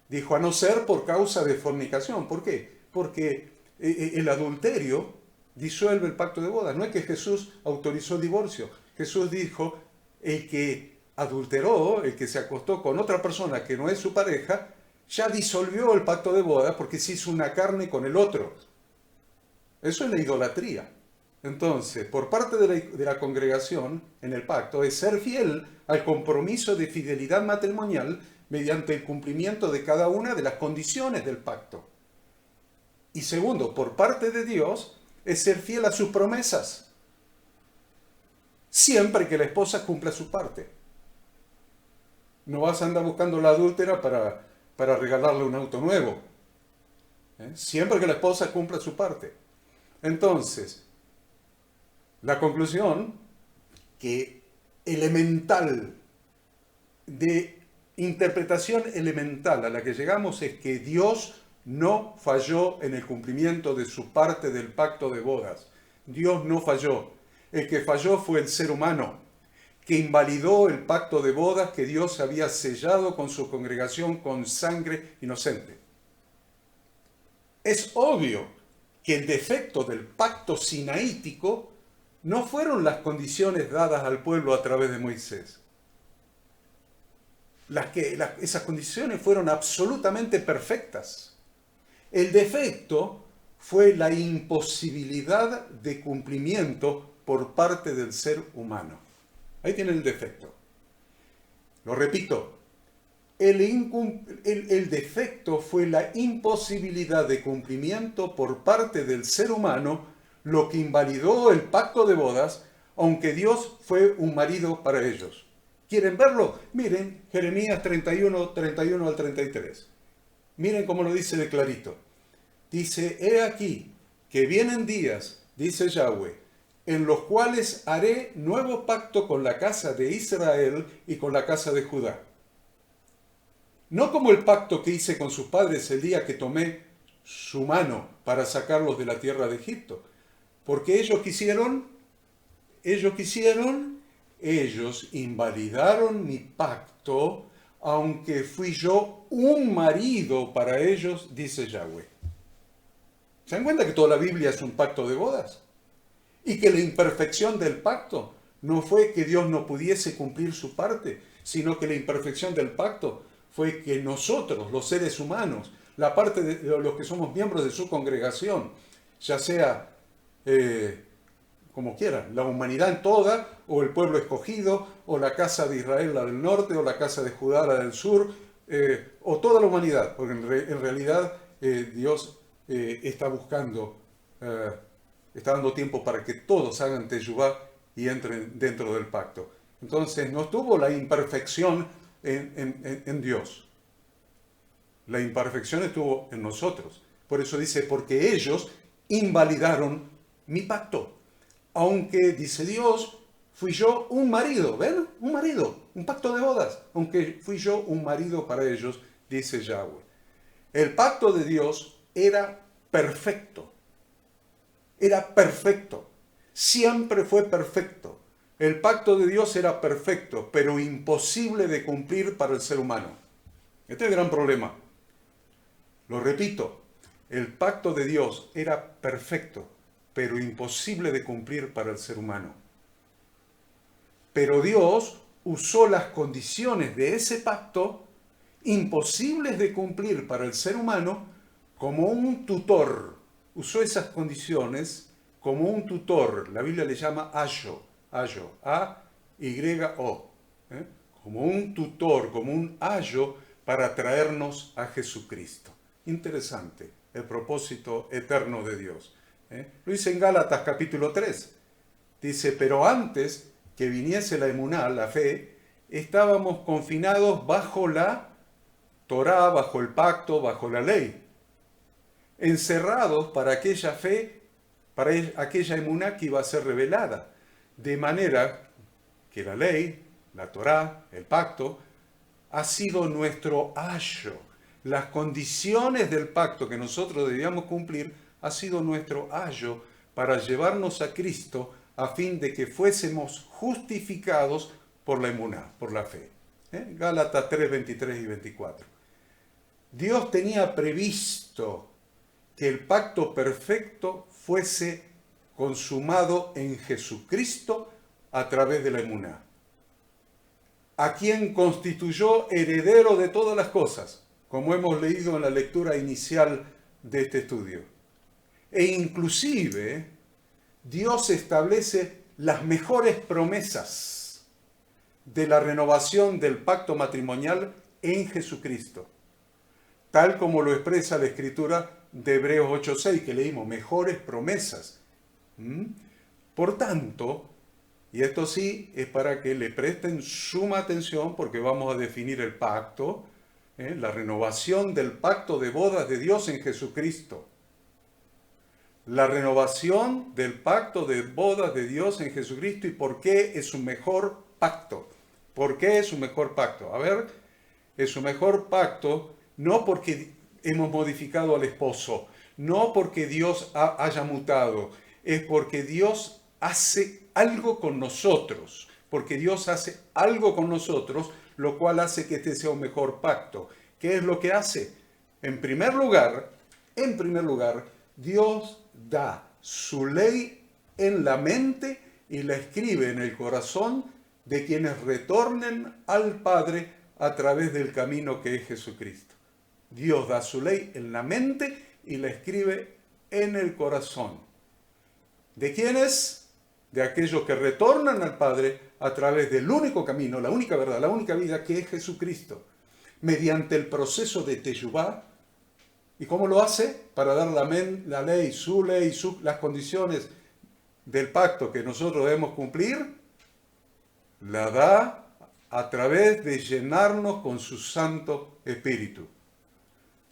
Dijo, a no ser por causa de fornicación. ¿Por qué? Porque el adulterio disuelve el pacto de bodas. No es que Jesús autorizó el divorcio. Jesús dijo, el que adulteró, el que se acostó con otra persona que no es su pareja, ya disolvió el pacto de bodas porque se hizo una carne con el otro. Eso es la idolatría. Entonces, por parte de la congregación, en el pacto, es ser fiel al compromiso de fidelidad matrimonial mediante el cumplimiento de cada una de las condiciones del pacto. Y segundo, por parte de Dios, es ser fiel a sus promesas, siempre que la esposa cumpla su parte. No vas a andar buscando la adúltera para regalarle un auto nuevo. Siempre que la esposa cumpla su parte. Entonces, la conclusión que de interpretación elemental a la que llegamos es que Dios no falló en el cumplimiento de su parte del pacto de bodas. Dios no falló. El que falló fue el ser humano, que invalidó el pacto de bodas que Dios había sellado con su congregación con sangre inocente. Es obvio que el defecto del pacto sinaítico no fueron las condiciones dadas al pueblo a través de Moisés. Esas condiciones fueron absolutamente perfectas. El defecto fue la imposibilidad de cumplimiento por parte del ser humano. Ahí tienen el defecto. Lo repito, el defecto fue la imposibilidad de cumplimiento por parte del ser humano, lo que invalidó el pacto de bodas, aunque Dios fue un marido para ellos. ¿Quieren verlo? Miren Jeremías 31 al 33. Miren cómo lo dice de clarito. Dice, he aquí que vienen días, dice Yahweh, en los cuales haré nuevo pacto con la casa de Israel y con la casa de Judá. No como el pacto que hice con sus padres el día que tomé su mano para sacarlos de la tierra de Egipto. Porque ellos invalidaron mi pacto, aunque fui yo un marido para ellos, dice Yahweh. ¿Se dan cuenta que toda la Biblia es un pacto de bodas? Y que la imperfección del pacto no fue que Dios no pudiese cumplir su parte, sino que la imperfección del pacto fue que nosotros, los seres humanos, la parte de los que somos miembros de su congregación, ya sea como quieran, la humanidad en toda, o el pueblo escogido, o la casa de Israel, la del norte, o la casa de Judá, la del sur, o toda la humanidad, porque en realidad Dios está buscando, está dando tiempo para que todos hagan teshuvá y entren dentro del pacto. Entonces no estuvo la imperfección en Dios. La imperfección estuvo en nosotros. Por eso dice, porque ellos invalidaron mi pacto. Aunque, dice Dios, fui yo un marido. ¿Ven? Un marido. Un pacto de bodas. Aunque fui yo un marido para ellos, dice Yahweh. El pacto de Dios era perfecto. Era perfecto. Siempre fue perfecto. El pacto de Dios era perfecto, pero imposible de cumplir para el ser humano. Este es el gran problema. Lo repito, el pacto de Dios era perfecto, pero imposible de cumplir para el ser humano. Pero Dios usó las condiciones de ese pacto, imposibles de cumplir para el ser humano, como un tutor usó esas condiciones como un tutor. La Biblia le llama ayo, A-Y-O. Como un tutor, como un ayo para traernos a Jesucristo. Interesante, el propósito eterno de Dios. Lo dice en Gálatas capítulo 3. Dice, pero antes que viniese la emuná, la fe, estábamos confinados bajo la Torá, bajo el pacto, bajo la ley, encerrados para aquella fe, para aquella emuná que iba a ser revelada, de manera que la ley, la Torá, el pacto, ha sido nuestro ayo. Las condiciones del pacto que nosotros debíamos cumplir ha sido nuestro ayo para llevarnos a Cristo a fin de que fuésemos justificados por la emuná, por la fe. Gálatas 3, 23 y 24. Dios tenía previsto que el pacto perfecto fuese consumado en Jesucristo a través de la emuná, a quien constituyó heredero de todas las cosas, como hemos leído en la lectura inicial de este estudio. E inclusive Dios establece las mejores promesas de la renovación del pacto matrimonial en Jesucristo, tal como lo expresa la escritura de Hebreos 8:6 que leímos, mejores promesas. Por tanto, y esto sí es para que le presten suma atención porque vamos a definir el pacto, la renovación del pacto de bodas de Dios en Jesucristo. La renovación del pacto de bodas de Dios en Jesucristo y por qué es un mejor pacto. ¿Por qué es un mejor pacto? A ver, es un mejor pacto no porque hemos modificado al esposo, no porque Dios haya mutado, es porque Dios hace algo con nosotros, porque Dios hace algo con nosotros, lo cual hace que este sea un mejor pacto. ¿Qué es lo que hace? En primer lugar, Dios da su ley en la mente y la escribe en el corazón de quienes retornen al Padre a través del camino que es Jesucristo. Dios da su ley en la mente y la escribe en el corazón. ¿De quiénes? De aquellos que retornan al Padre a través del único camino, la única verdad, la única vida que es Jesucristo, mediante el proceso de Teshuvá. ¿Y cómo lo hace? Para dar la ley, las condiciones del pacto que nosotros debemos cumplir, la da a través de llenarnos con su Santo Espíritu.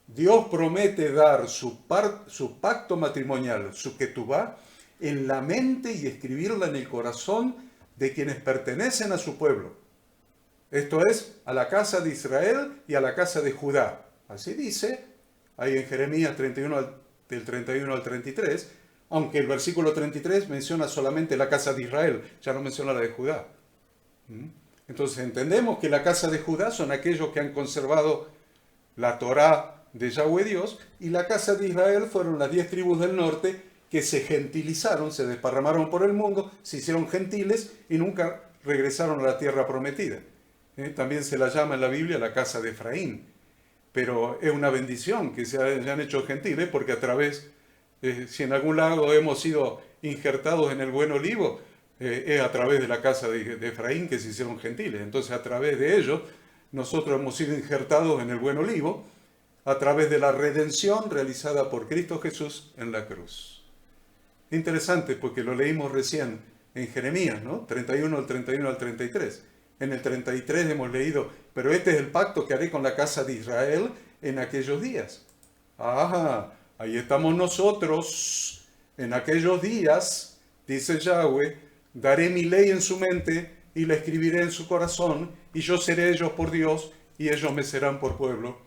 Dios promete dar su pacto matrimonial, su ketubá, en la mente y escribirla en el corazón de quienes pertenecen a su pueblo. Esto es, a la casa de Israel y a la casa de Judá. Así dice ahí en Jeremías 31, del 31 al 33, aunque el versículo 33 menciona solamente la casa de Israel, ya no menciona la de Judá. Entonces entendemos que la casa de Judá son aquellos que han conservado la Torá de Yahweh Dios, y la casa de Israel fueron las 10 tribus del norte que se gentilizaron, se desparramaron por el mundo, se hicieron gentiles y nunca regresaron a la tierra prometida. También se la llama en la Biblia la casa de Efraín. Pero es una bendición que se hayan hecho gentiles, porque a través, si en algún lado hemos sido injertados en el buen olivo, es a través de la casa de Efraín que se hicieron gentiles. Entonces a través de ellos nosotros hemos sido injertados en el buen olivo, a través de la redención realizada por Cristo Jesús en la cruz. Interesante porque lo leímos recién en Jeremías, ¿no? 31 al 33. En el 33 hemos leído, pero este es el pacto que haré con la casa de Israel en aquellos días. Ahí estamos nosotros. En aquellos días, dice Yahweh, daré mi ley en su mente y la escribiré en su corazón, y yo seré ellos por Dios y ellos me serán por pueblo.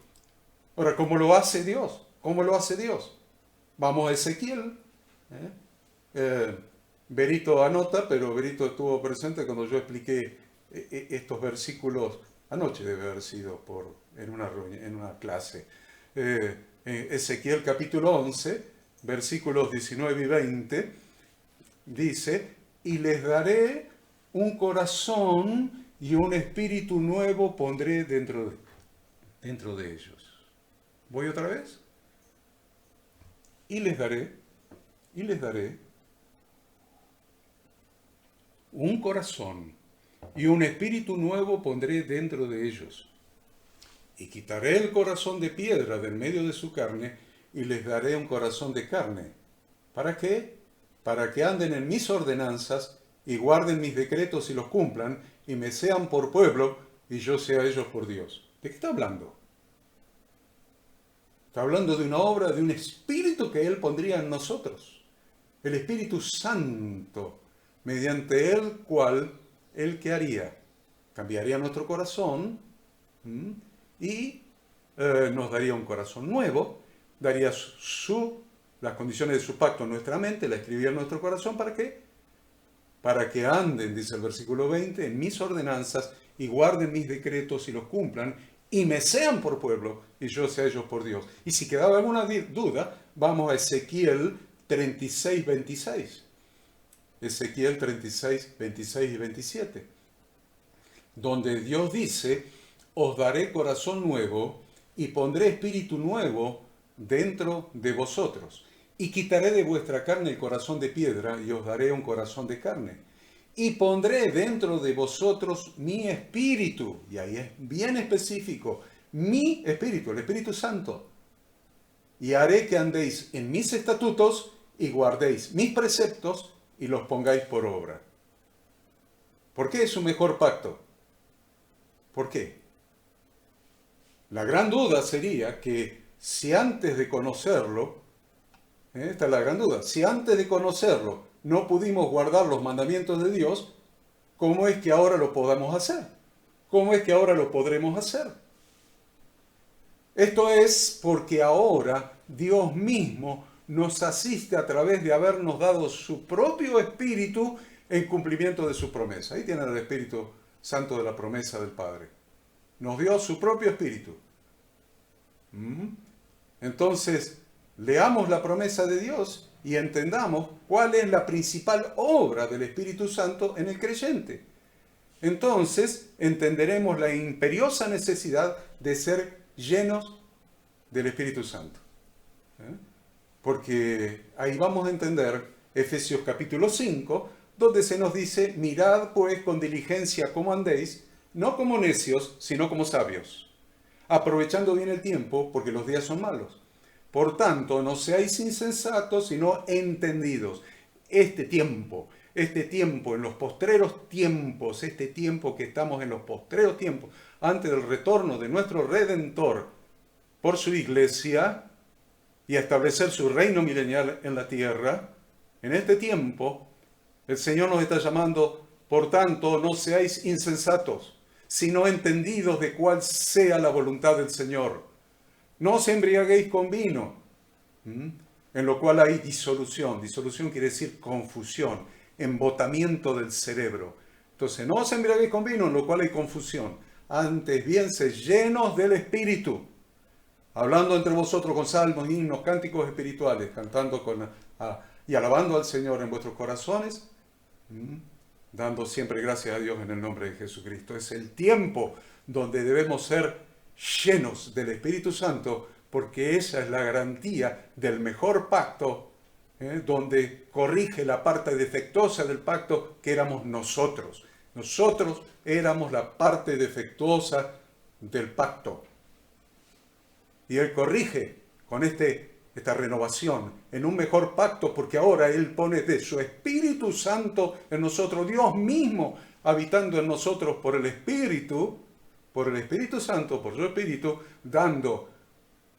Ahora, ¿cómo lo hace Dios? ¿Cómo lo hace Dios? Vamos a Ezequiel. Berito anota, pero Berito estuvo presente cuando yo expliqué estos versículos. Anoche debe haber sido en una clase. Ezequiel capítulo 11, versículos 19 y 20, dice, y les daré un corazón y un espíritu nuevo pondré dentro de ellos. ¿Voy otra vez? Y les daré y les daré un corazón, y un espíritu nuevo pondré dentro de ellos. Y quitaré el corazón de piedra del medio de su carne, y les daré un corazón de carne. ¿Para qué? Para que anden en mis ordenanzas, y guarden mis decretos y los cumplan, y me sean por pueblo, y yo sea ellos por Dios. ¿De qué está hablando? Está hablando de una obra, de un espíritu que Él pondría en nosotros. El Espíritu Santo, mediante el cual Él ¿qué haría? Cambiaría nuestro corazón y nos daría un corazón nuevo, daría las condiciones de su pacto en nuestra mente, la escribiría en nuestro corazón. ¿Para qué? Para que anden, dice el versículo 20, en mis ordenanzas y guarden mis decretos y los cumplan, y me sean por pueblo, y yo sea ellos por Dios. Y si quedaba alguna duda, vamos a Ezequiel 36, 26. Ezequiel 36, 26 y 27. Donde Dios dice, os daré corazón nuevo, y pondré espíritu nuevo dentro de vosotros. Y quitaré de vuestra carne el corazón de piedra, y os daré un corazón de carne. Y pondré dentro de vosotros mi espíritu, y ahí es bien específico, mi espíritu, el Espíritu Santo. Y haré que andéis en mis estatutos y guardéis mis preceptos y los pongáis por obra. ¿Por qué es un mejor pacto? ¿Por qué? La gran duda sería que si antes de conocerlo, esta es la gran duda, si antes de conocerlo no pudimos guardar los mandamientos de Dios, ¿cómo es que ahora lo podamos hacer? ¿Cómo es que ahora lo podremos hacer? Esto es porque ahora Dios mismo nos asiste a través de habernos dado su propio Espíritu en cumplimiento de su promesa. Ahí tienen el Espíritu Santo de la promesa del Padre. Nos dio su propio Espíritu. Entonces, leamos la promesa de Dios y entendamos cuál es la principal obra del Espíritu Santo en el creyente. Entonces, entenderemos la imperiosa necesidad de ser llenos del Espíritu Santo. Porque ahí vamos a entender Efesios capítulo 5, donde se nos dice, mirad pues con diligencia cómo andéis, no como necios, sino como sabios, aprovechando bien el tiempo, porque los días son malos. Por tanto, no seáis insensatos, sino entendidos. Este tiempo en los postreros tiempos, este tiempo que estamos en los postreros tiempos, antes del retorno de nuestro Redentor por su iglesia y a establecer su reino milenial en la tierra, en este tiempo, el Señor nos está llamando, por tanto, no seáis insensatos, sino entendidos de cuál sea la voluntad del Señor. No os embriaguéis con vino, en lo cual hay disolución. Disolución quiere decir confusión, embotamiento del cerebro. Entonces, no os embriaguéis con vino, en lo cual hay confusión. Antes bien, sed llenos del Espíritu, hablando entre vosotros con salmos, himnos, cánticos espirituales, cantando y alabando al Señor en vuestros corazones, dando siempre gracias a Dios en el nombre de Jesucristo. Es el tiempo donde debemos ser llenos del Espíritu Santo, porque esa es la garantía del mejor pacto, donde corrige la parte defectuosa del pacto que éramos nosotros. Nosotros éramos la parte defectuosa del pacto. Y Él corrige con esta renovación en un mejor pacto, porque ahora Él pone de su Espíritu Santo en nosotros, Dios mismo habitando en nosotros por el Espíritu Santo, por su Espíritu, dando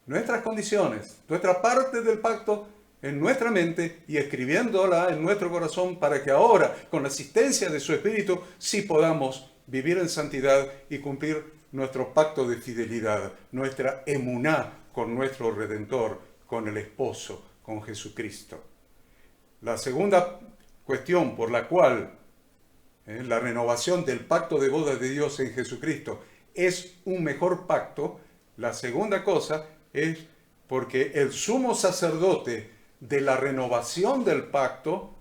nuestras condiciones, nuestra parte del pacto en nuestra mente y escribiéndola en nuestro corazón para que ahora, con la asistencia de su Espíritu, sí podamos vivir en santidad y cumplir nuestro pacto de fidelidad, nuestra emuná con nuestro Redentor, con el Esposo, con Jesucristo. La segunda cuestión por la cual la renovación del pacto de boda de Dios en Jesucristo es un mejor pacto, la segunda cosa es porque el sumo sacerdote de la renovación del pacto,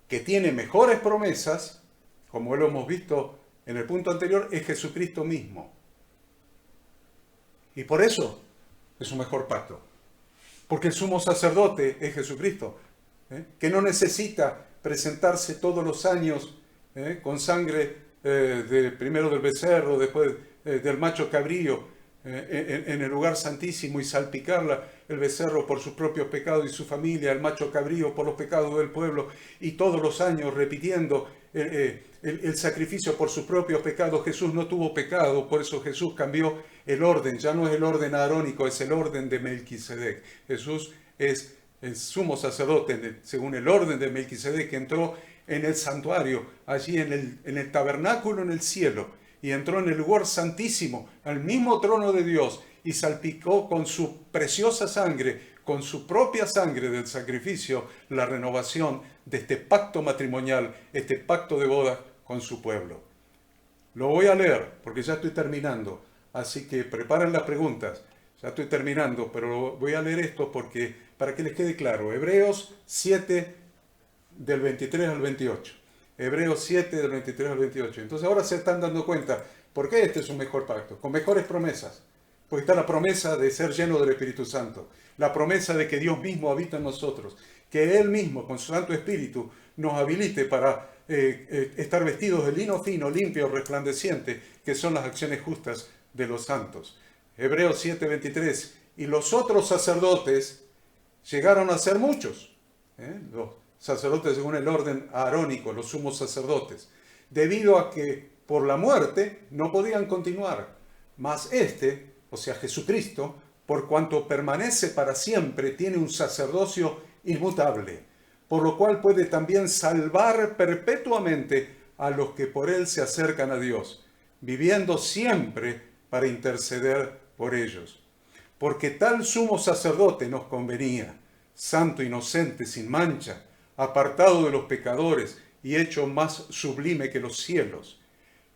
que tiene mejores promesas, como lo hemos visto en el punto anterior, es Jesucristo mismo. Y por eso es un mejor pacto. Porque el sumo sacerdote es Jesucristo. que no necesita presentarse todos los años con sangre primero del becerro, después del macho cabrío, en el lugar santísimo y salpicarla el becerro por sus propios pecados y su familia, el macho cabrío por los pecados del pueblo, y todos los años repitiendo el sacrificio por sus propios pecados. Jesús no tuvo pecado, por eso Jesús cambió el orden, ya no es el orden arónico, es el orden de Melquisedec. Jesús es el sumo sacerdote según el orden de Melquisedec, que entró en el santuario, allí en el tabernáculo en el cielo, y entró en el lugar santísimo, al mismo trono de Dios, y salpicó con su preciosa sangre, con su propia sangre del sacrificio, la renovación de este pacto matrimonial, este pacto de bodas con su pueblo. Lo voy a leer, porque ya estoy terminando, así que preparen las preguntas. Ya estoy terminando, pero voy a leer esto para que les quede claro. Hebreos 7, del 23 al 28. Hebreos 7, del 23 al 28. Entonces ahora se están dando cuenta, ¿por qué este es un mejor pacto? Con mejores promesas. Porque está la promesa de ser lleno del Espíritu Santo. La promesa de que Dios mismo habita en nosotros. Que Él mismo, con su Santo Espíritu, nos habilite para estar vestidos de lino fino, limpio, resplandeciente, que son las acciones justas de los santos. Hebreos 7:23. Y los otros sacerdotes llegaron a ser muchos. Los sacerdotes según el orden arónico, los sumos sacerdotes. Debido a que por la muerte no podían continuar. Mas o sea Jesucristo, por cuanto permanece para siempre, tiene un sacerdocio inmutable, por lo cual puede también salvar perpetuamente a los que por él se acercan a Dios, viviendo siempre para interceder por ellos. Porque tal sumo sacerdote nos convenía, santo, inocente, sin mancha, apartado de los pecadores y hecho más sublime que los cielos,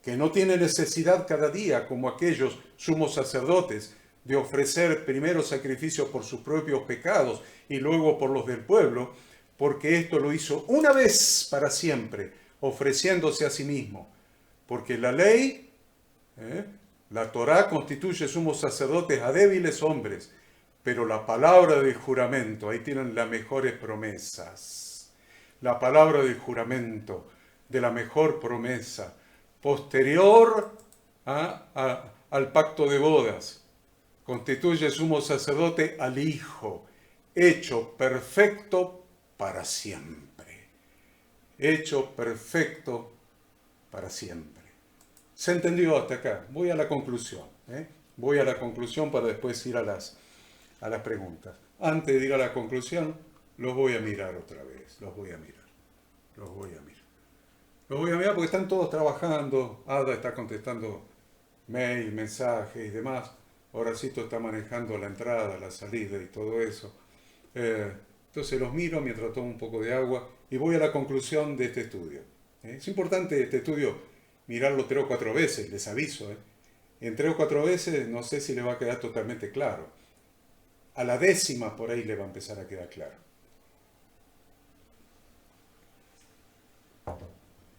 que no tiene necesidad cada día, como aquellos sumos sacerdotes, de ofrecer primero sacrificio por sus propios pecados y luego por los del pueblo, porque esto lo hizo una vez para siempre, ofreciéndose a sí mismo. Porque la ley, la Torá, constituye sumos sacerdotes a débiles hombres, pero la palabra del juramento, ahí tienen las mejores promesas. La palabra del juramento, de la mejor promesa, posterior al pacto de bodas, constituye sumo sacerdote al Hijo, hecho perfecto para siempre. Hecho perfecto para siempre. ¿Se entendió hasta acá? Voy a la conclusión. Voy a la conclusión para después ir a las preguntas. Antes de ir a la conclusión, los voy a mirar otra vez. Los voy a mirar porque están todos trabajando. Ada está contestando mail, mensajes y demás. Horacito está manejando la entrada, la salida y todo eso. Entonces los miro mientras tomo un poco de agua y voy a la conclusión de este estudio. Es importante este estudio mirarlo 3 o 4 veces, les aviso. En 3 o 4 veces no sé si le va a quedar totalmente claro. A la 10ª por ahí le va a empezar a quedar claro.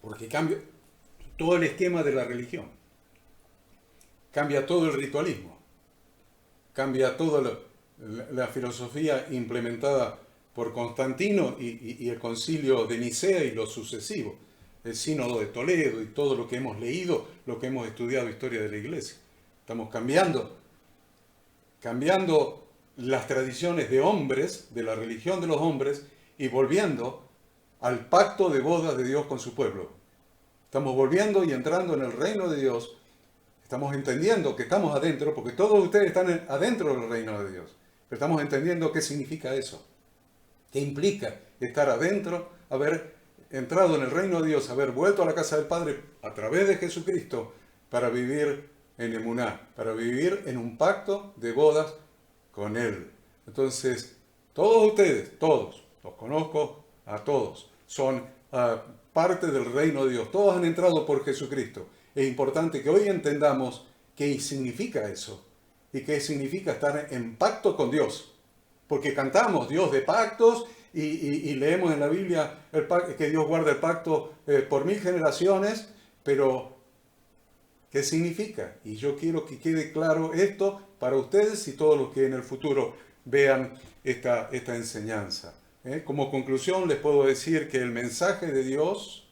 Porque cambia todo el esquema de la religión. Cambia todo el ritualismo. Cambia toda la filosofía implementada por Constantino y el concilio de Nicea y lo sucesivo. El sínodo de Toledo y todo lo que hemos leído, lo que hemos estudiado historia de la iglesia. Estamos cambiando las tradiciones de hombres, de la religión de los hombres, y volviendo al pacto de bodas de Dios con su pueblo. Estamos volviendo y entrando en el reino de Dios. Estamos entendiendo que estamos adentro, porque todos ustedes están adentro del reino de Dios. Pero estamos entendiendo qué significa eso. ¿Qué implica estar adentro, haber entrado en el reino de Dios, haber vuelto a la casa del Padre a través de Jesucristo para vivir en emuná, para vivir en un pacto de bodas con Él? Entonces, todos ustedes, todos, los conozco a todos, son parte del reino de Dios. Todos han entrado por Jesucristo. Es importante que hoy entendamos qué significa eso y qué significa estar en pacto con Dios. Porque cantamos Dios de pactos y leemos en la Biblia que Dios guarda el pacto por 1000 generaciones, pero ¿qué significa? Y yo quiero que quede claro esto para ustedes y todos los que en el futuro vean esta enseñanza. Como conclusión les puedo decir que el mensaje de Dios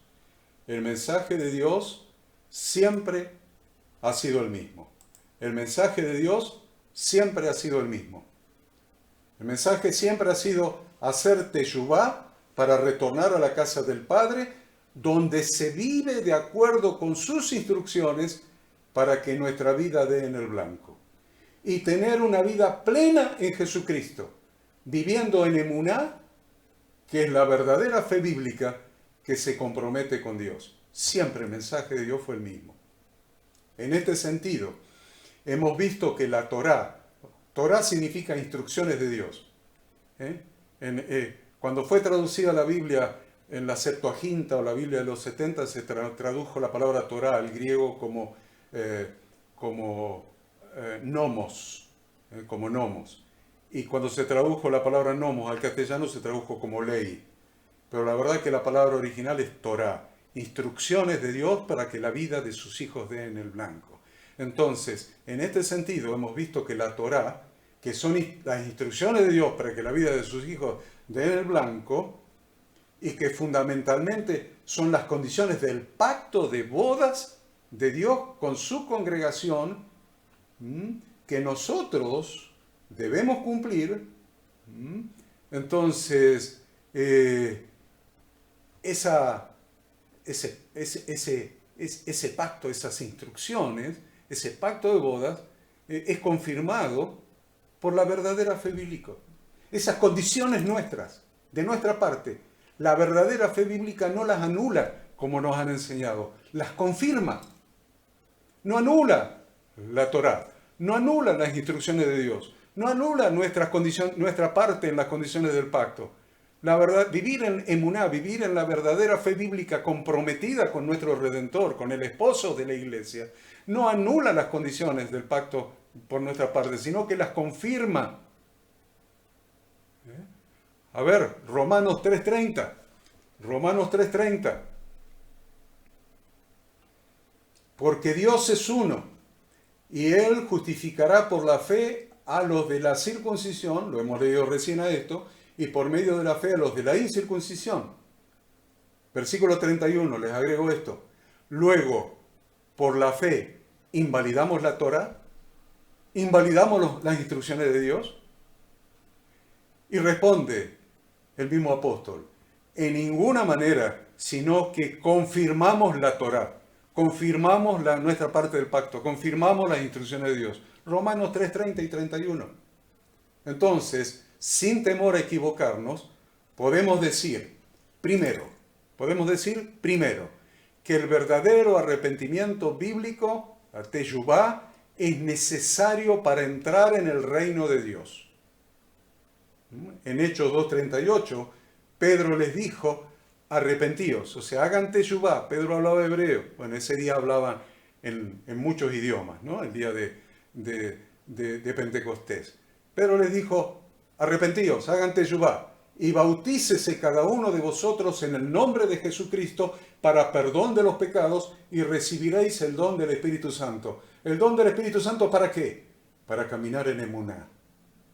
siempre ha sido el mismo. El mensaje de Dios siempre ha sido el mismo. El mensaje siempre ha sido hacer teshuvá para retornar a la casa del Padre, donde se vive de acuerdo con sus instrucciones para que nuestra vida dé en el blanco. Y tener una vida plena en Jesucristo, viviendo en emuná, que es la verdadera fe bíblica que se compromete con Dios. Siempre el mensaje de Dios fue el mismo. En este sentido, hemos visto que la Torá significa instrucciones de Dios. Cuando fue traducida la Biblia en la Septuaginta o la Biblia de los 70, se tradujo la palabra Torá al griego como nomos, como nomos. Y cuando se tradujo la palabra nomos al castellano se tradujo como ley. Pero la verdad es que la palabra original es Torá, instrucciones de Dios para que la vida de sus hijos dé en el blanco. Entonces, en este sentido hemos visto que la Torá, que son las instrucciones de Dios para que la vida de sus hijos dé en el blanco, y que fundamentalmente son las condiciones del pacto de bodas de Dios con su congregación, que nosotros debemos cumplir. Entonces, ese pacto, esas instrucciones, ese pacto de bodas, es confirmado por la verdadera fe bíblica. Esas condiciones nuestras, de nuestra parte, la verdadera fe bíblica no las anula como nos han enseñado, las confirma. No anula la Torá, no anula las instrucciones de Dios, no anula nuestra parte en las condiciones del pacto. La verdad, vivir en emuná, vivir en la verdadera fe bíblica comprometida con nuestro Redentor, con el esposo de la iglesia, no anula las condiciones del pacto por nuestra parte, sino que las confirma. A ver, Romanos 3:30. Romanos 3:30. Porque Dios es uno, y Él justificará por la fe a los de la circuncisión, lo hemos leído recién a esto, y por medio de la fe a los de la incircuncisión. Versículo 31, les agrego esto. Luego, por la fe, ¿invalidamos la Torá? ¿Invalidamos las instrucciones de Dios? Y responde el mismo apóstol, en ninguna manera, sino que confirmamos la Torá, confirmamos nuestra parte del pacto, confirmamos las instrucciones de Dios. Romanos 3:30 y 31. Entonces, sin temor a equivocarnos, podemos decir primero, que el verdadero arrepentimiento bíblico, la teshuvá, es necesario para entrar en el reino de Dios. En Hechos 2:38, Pedro les dijo, arrepentíos, o sea, hagan teshuvá. Pedro hablaba hebreo, bueno, ese día hablaban en muchos idiomas, ¿no? El día de Pentecostés. Pedro les dijo, arrepentíos, hagan teshuvá, y bautícese cada uno de vosotros en el nombre de Jesucristo para perdón de los pecados, y recibiréis el don del Espíritu Santo. ¿El don del Espíritu Santo para qué? Para caminar en emuná.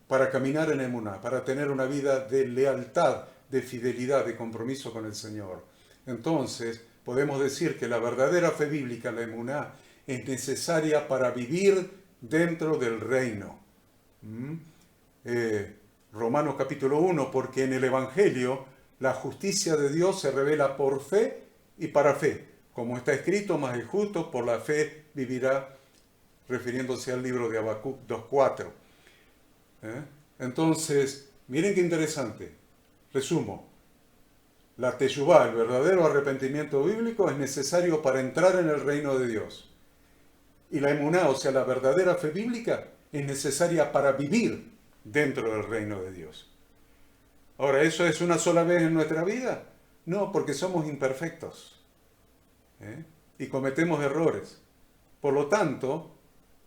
Para caminar en emuná, para tener una vida de lealtad, de fidelidad, de compromiso con el Señor. Entonces, podemos decir que la verdadera fe bíblica, la emuná, es necesaria para vivir dentro del reino. Romanos capítulo 1, porque en el Evangelio la justicia de Dios se revela por fe y para fe. Como está escrito, mas el justo por la fe vivirá, refiriéndose al libro de Habacuc 2:4. Entonces, miren qué interesante. Resumo. La teshuvá, el verdadero arrepentimiento bíblico, es necesario para entrar en el reino de Dios. Y la emuná, o sea, la verdadera fe bíblica, es necesaria para vivir dentro del reino de Dios. Ahora, ¿eso es una sola vez en nuestra vida? No, porque somos imperfectos y cometemos errores. Por lo tanto,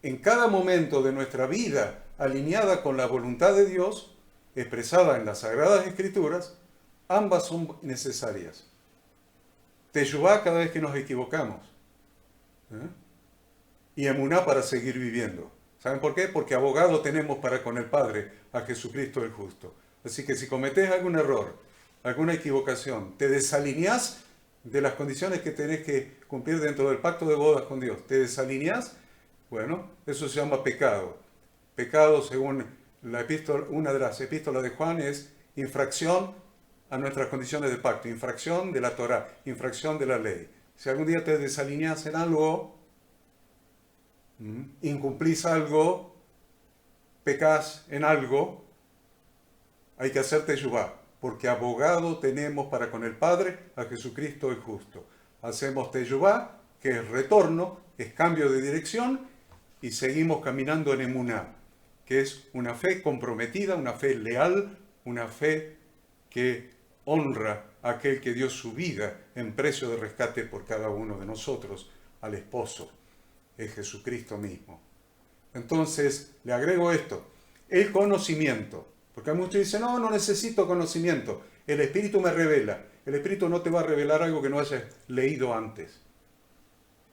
en cada momento de nuestra vida alineada con la voluntad de Dios, expresada en las Sagradas Escrituras, ambas son necesarias. Teshuvá cada vez que nos equivocamos. Y emuná para seguir viviendo. ¿Saben por qué? Porque abogado tenemos para con el Padre, a Jesucristo el justo. Así que si cometés algún error, alguna equivocación, te desalineás de las condiciones que tenés que cumplir dentro del pacto de bodas con Dios, te desalineás, bueno, eso se llama pecado. Pecado, según una de las epístolas de Juan, es infracción a nuestras condiciones de pacto, infracción de la Torá, infracción de la ley. Si algún día te desalineás en algo, incumplís algo, pecás en algo, hay que hacer teshuvá, porque abogado tenemos para con el Padre a Jesucristo el justo. Hacemos teshuvá, que es retorno, es cambio de dirección, y seguimos caminando en emuná, que es una fe comprometida, una fe leal, una fe que honra a aquel que dio su vida en precio de rescate por cada uno de nosotros, al esposo, es Jesucristo mismo. Entonces, le agrego esto, el conocimiento, porque muchos dicen, no, no necesito conocimiento, el Espíritu me revela. El Espíritu no te va a revelar algo que no hayas leído antes.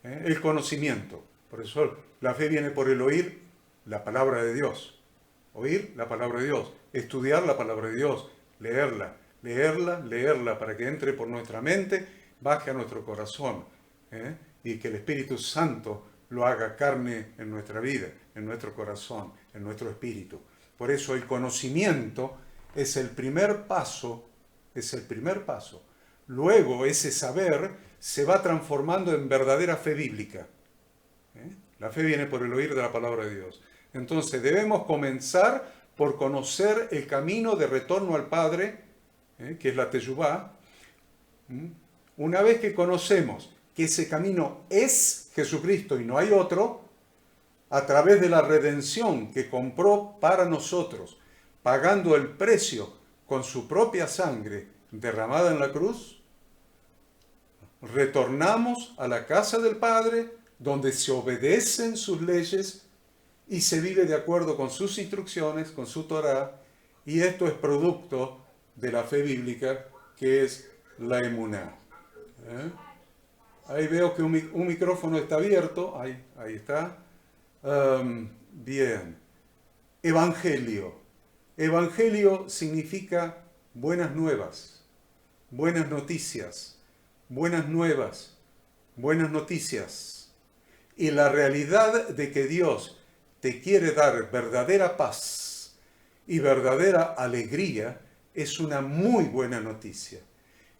El conocimiento, por eso la fe viene por el oír la palabra de Dios. Oír la palabra de Dios, estudiar la palabra de Dios, leerla, leerla para que entre por nuestra mente, baje a nuestro corazón, y que el Espíritu Santo lo haga carne en nuestra vida, en nuestro corazón, en nuestro espíritu. Por eso el conocimiento es el primer paso, es el primer paso. Luego ese saber se va transformando en verdadera fe bíblica. La fe viene por el oír de la palabra de Dios. Entonces debemos comenzar por conocer el camino de retorno al Padre, que es la teshuvá. Una vez que conocemos que ese camino es Jesucristo y no hay otro, a través de la redención que compró para nosotros, pagando el precio con su propia sangre derramada en la cruz, retornamos a la casa del Padre, donde se obedecen sus leyes y se vive de acuerdo con sus instrucciones, con su Torá, y esto es producto de la fe bíblica, que es la emuná. Ahí veo que un micrófono está abierto, ahí está. Bien. Evangelio. Evangelio significa buenas nuevas, buenas noticias, buenas nuevas, buenas noticias. Y la realidad de que Dios te quiere dar verdadera paz y verdadera alegría es una muy buena noticia.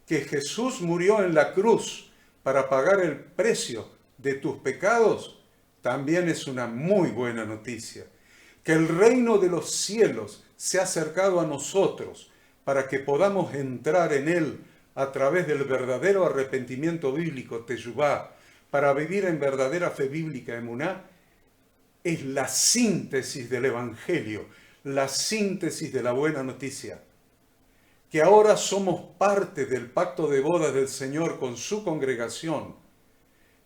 Que Jesús murió en la cruz para pagar el precio de tus pecados también es una muy buena noticia. Que el reino de los cielos se ha acercado a nosotros para que podamos entrar en él a través del verdadero arrepentimiento bíblico, teshuvá, para vivir en verdadera fe bíblica, emuná, es la síntesis del Evangelio, la síntesis de la buena noticia. Que ahora somos parte del pacto de bodas del Señor con su congregación,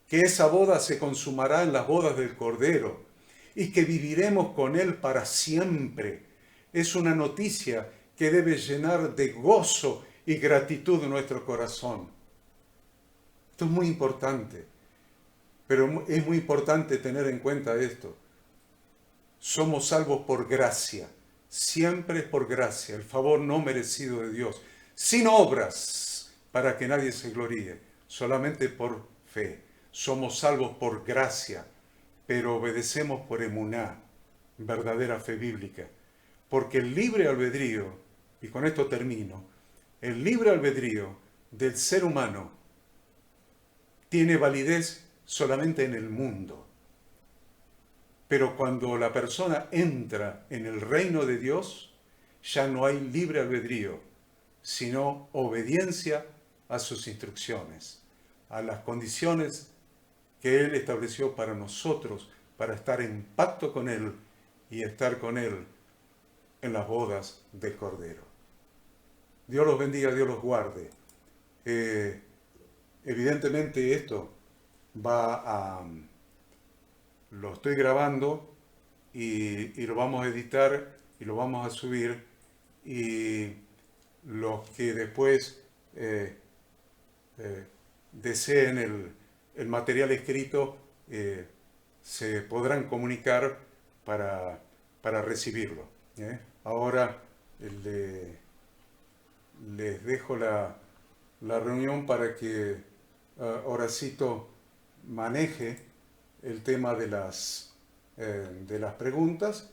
que esa boda se consumará en las bodas del Cordero y que viviremos con Él para siempre. Es una noticia que debe llenar de gozo y gratitud nuestro corazón. Esto es muy importante, pero es muy importante tener en cuenta esto. Somos salvos por gracia, siempre es por gracia, el favor no merecido de Dios, sin obras para que nadie se gloríe, solamente por fe. Somos salvos por gracia, pero obedecemos por emuná, verdadera fe bíblica. Porque el libre albedrío, y con esto termino, el libre albedrío del ser humano tiene validez solamente en el mundo. Pero cuando la persona entra en el reino de Dios, ya no hay libre albedrío, sino obediencia a sus instrucciones, a las condiciones que Él estableció para nosotros, para estar en pacto con Él y estar con Él en las bodas del Cordero. Dios los bendiga, Dios los guarde. Evidentemente esto lo estoy grabando y lo vamos a editar y lo vamos a subir, y los que después deseen el material escrito se podrán comunicar para recibirlo. Ahora les dejo la reunión para que Horacito maneje el tema de las preguntas.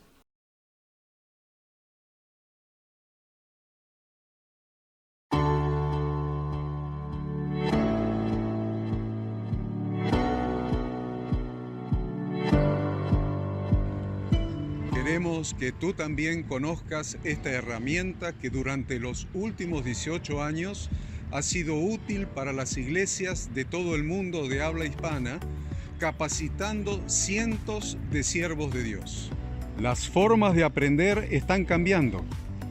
Queremos que tú también conozcas esta herramienta que durante los últimos 18 años ha sido útil para las iglesias de todo el mundo de habla hispana, capacitando cientos de siervos de Dios. Las formas de aprender están cambiando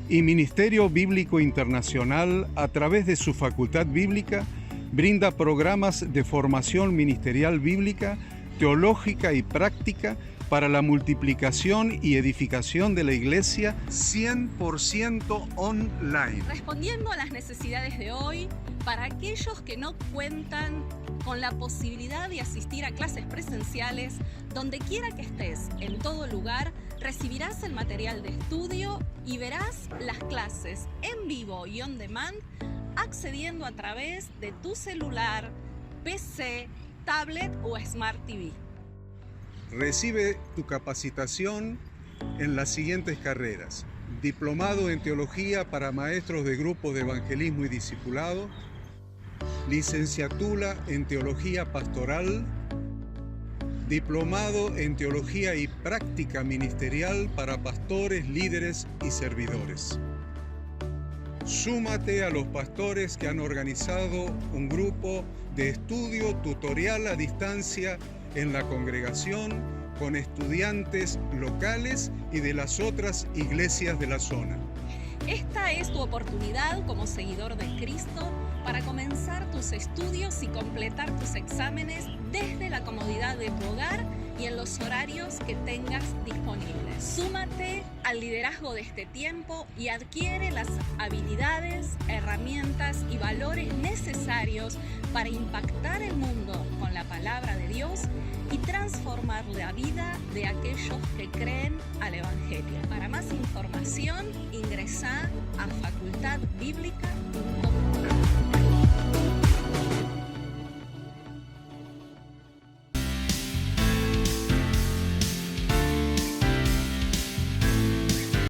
y Ministerio Bíblico Internacional, a través de su facultad bíblica, brinda programas de formación ministerial bíblica, teológica y práctica para la multiplicación y edificación de la iglesia 100% online. Respondiendo a las necesidades de hoy, para aquellos que no cuentan con la posibilidad de asistir a clases presenciales, donde quiera que estés, en todo lugar, recibirás el material de estudio y verás las clases en vivo y on demand, accediendo a través de tu celular, PC, tablet o Smart TV. Recibe tu capacitación en las siguientes carreras: diplomado en teología para maestros de grupos de evangelismo y discipulado, licenciatura en teología pastoral, diplomado en teología y práctica ministerial para pastores, líderes y servidores. Súmate a los pastores que han organizado un grupo de estudio tutorial a distancia en la congregación con estudiantes locales y de las otras iglesias de la zona. Esta es tu oportunidad como seguidor de Cristo para comenzar tus estudios y completar tus exámenes desde la comodidad de tu hogar y en los horarios que tengas disponibles. Súmate al liderazgo de este tiempo y adquiere las habilidades, herramientas y valores necesarios para impactar el mundo con la palabra de Dios y transformar la vida de aquellos que creen al Evangelio. Para más información, ingresá a facultadbiblica.org.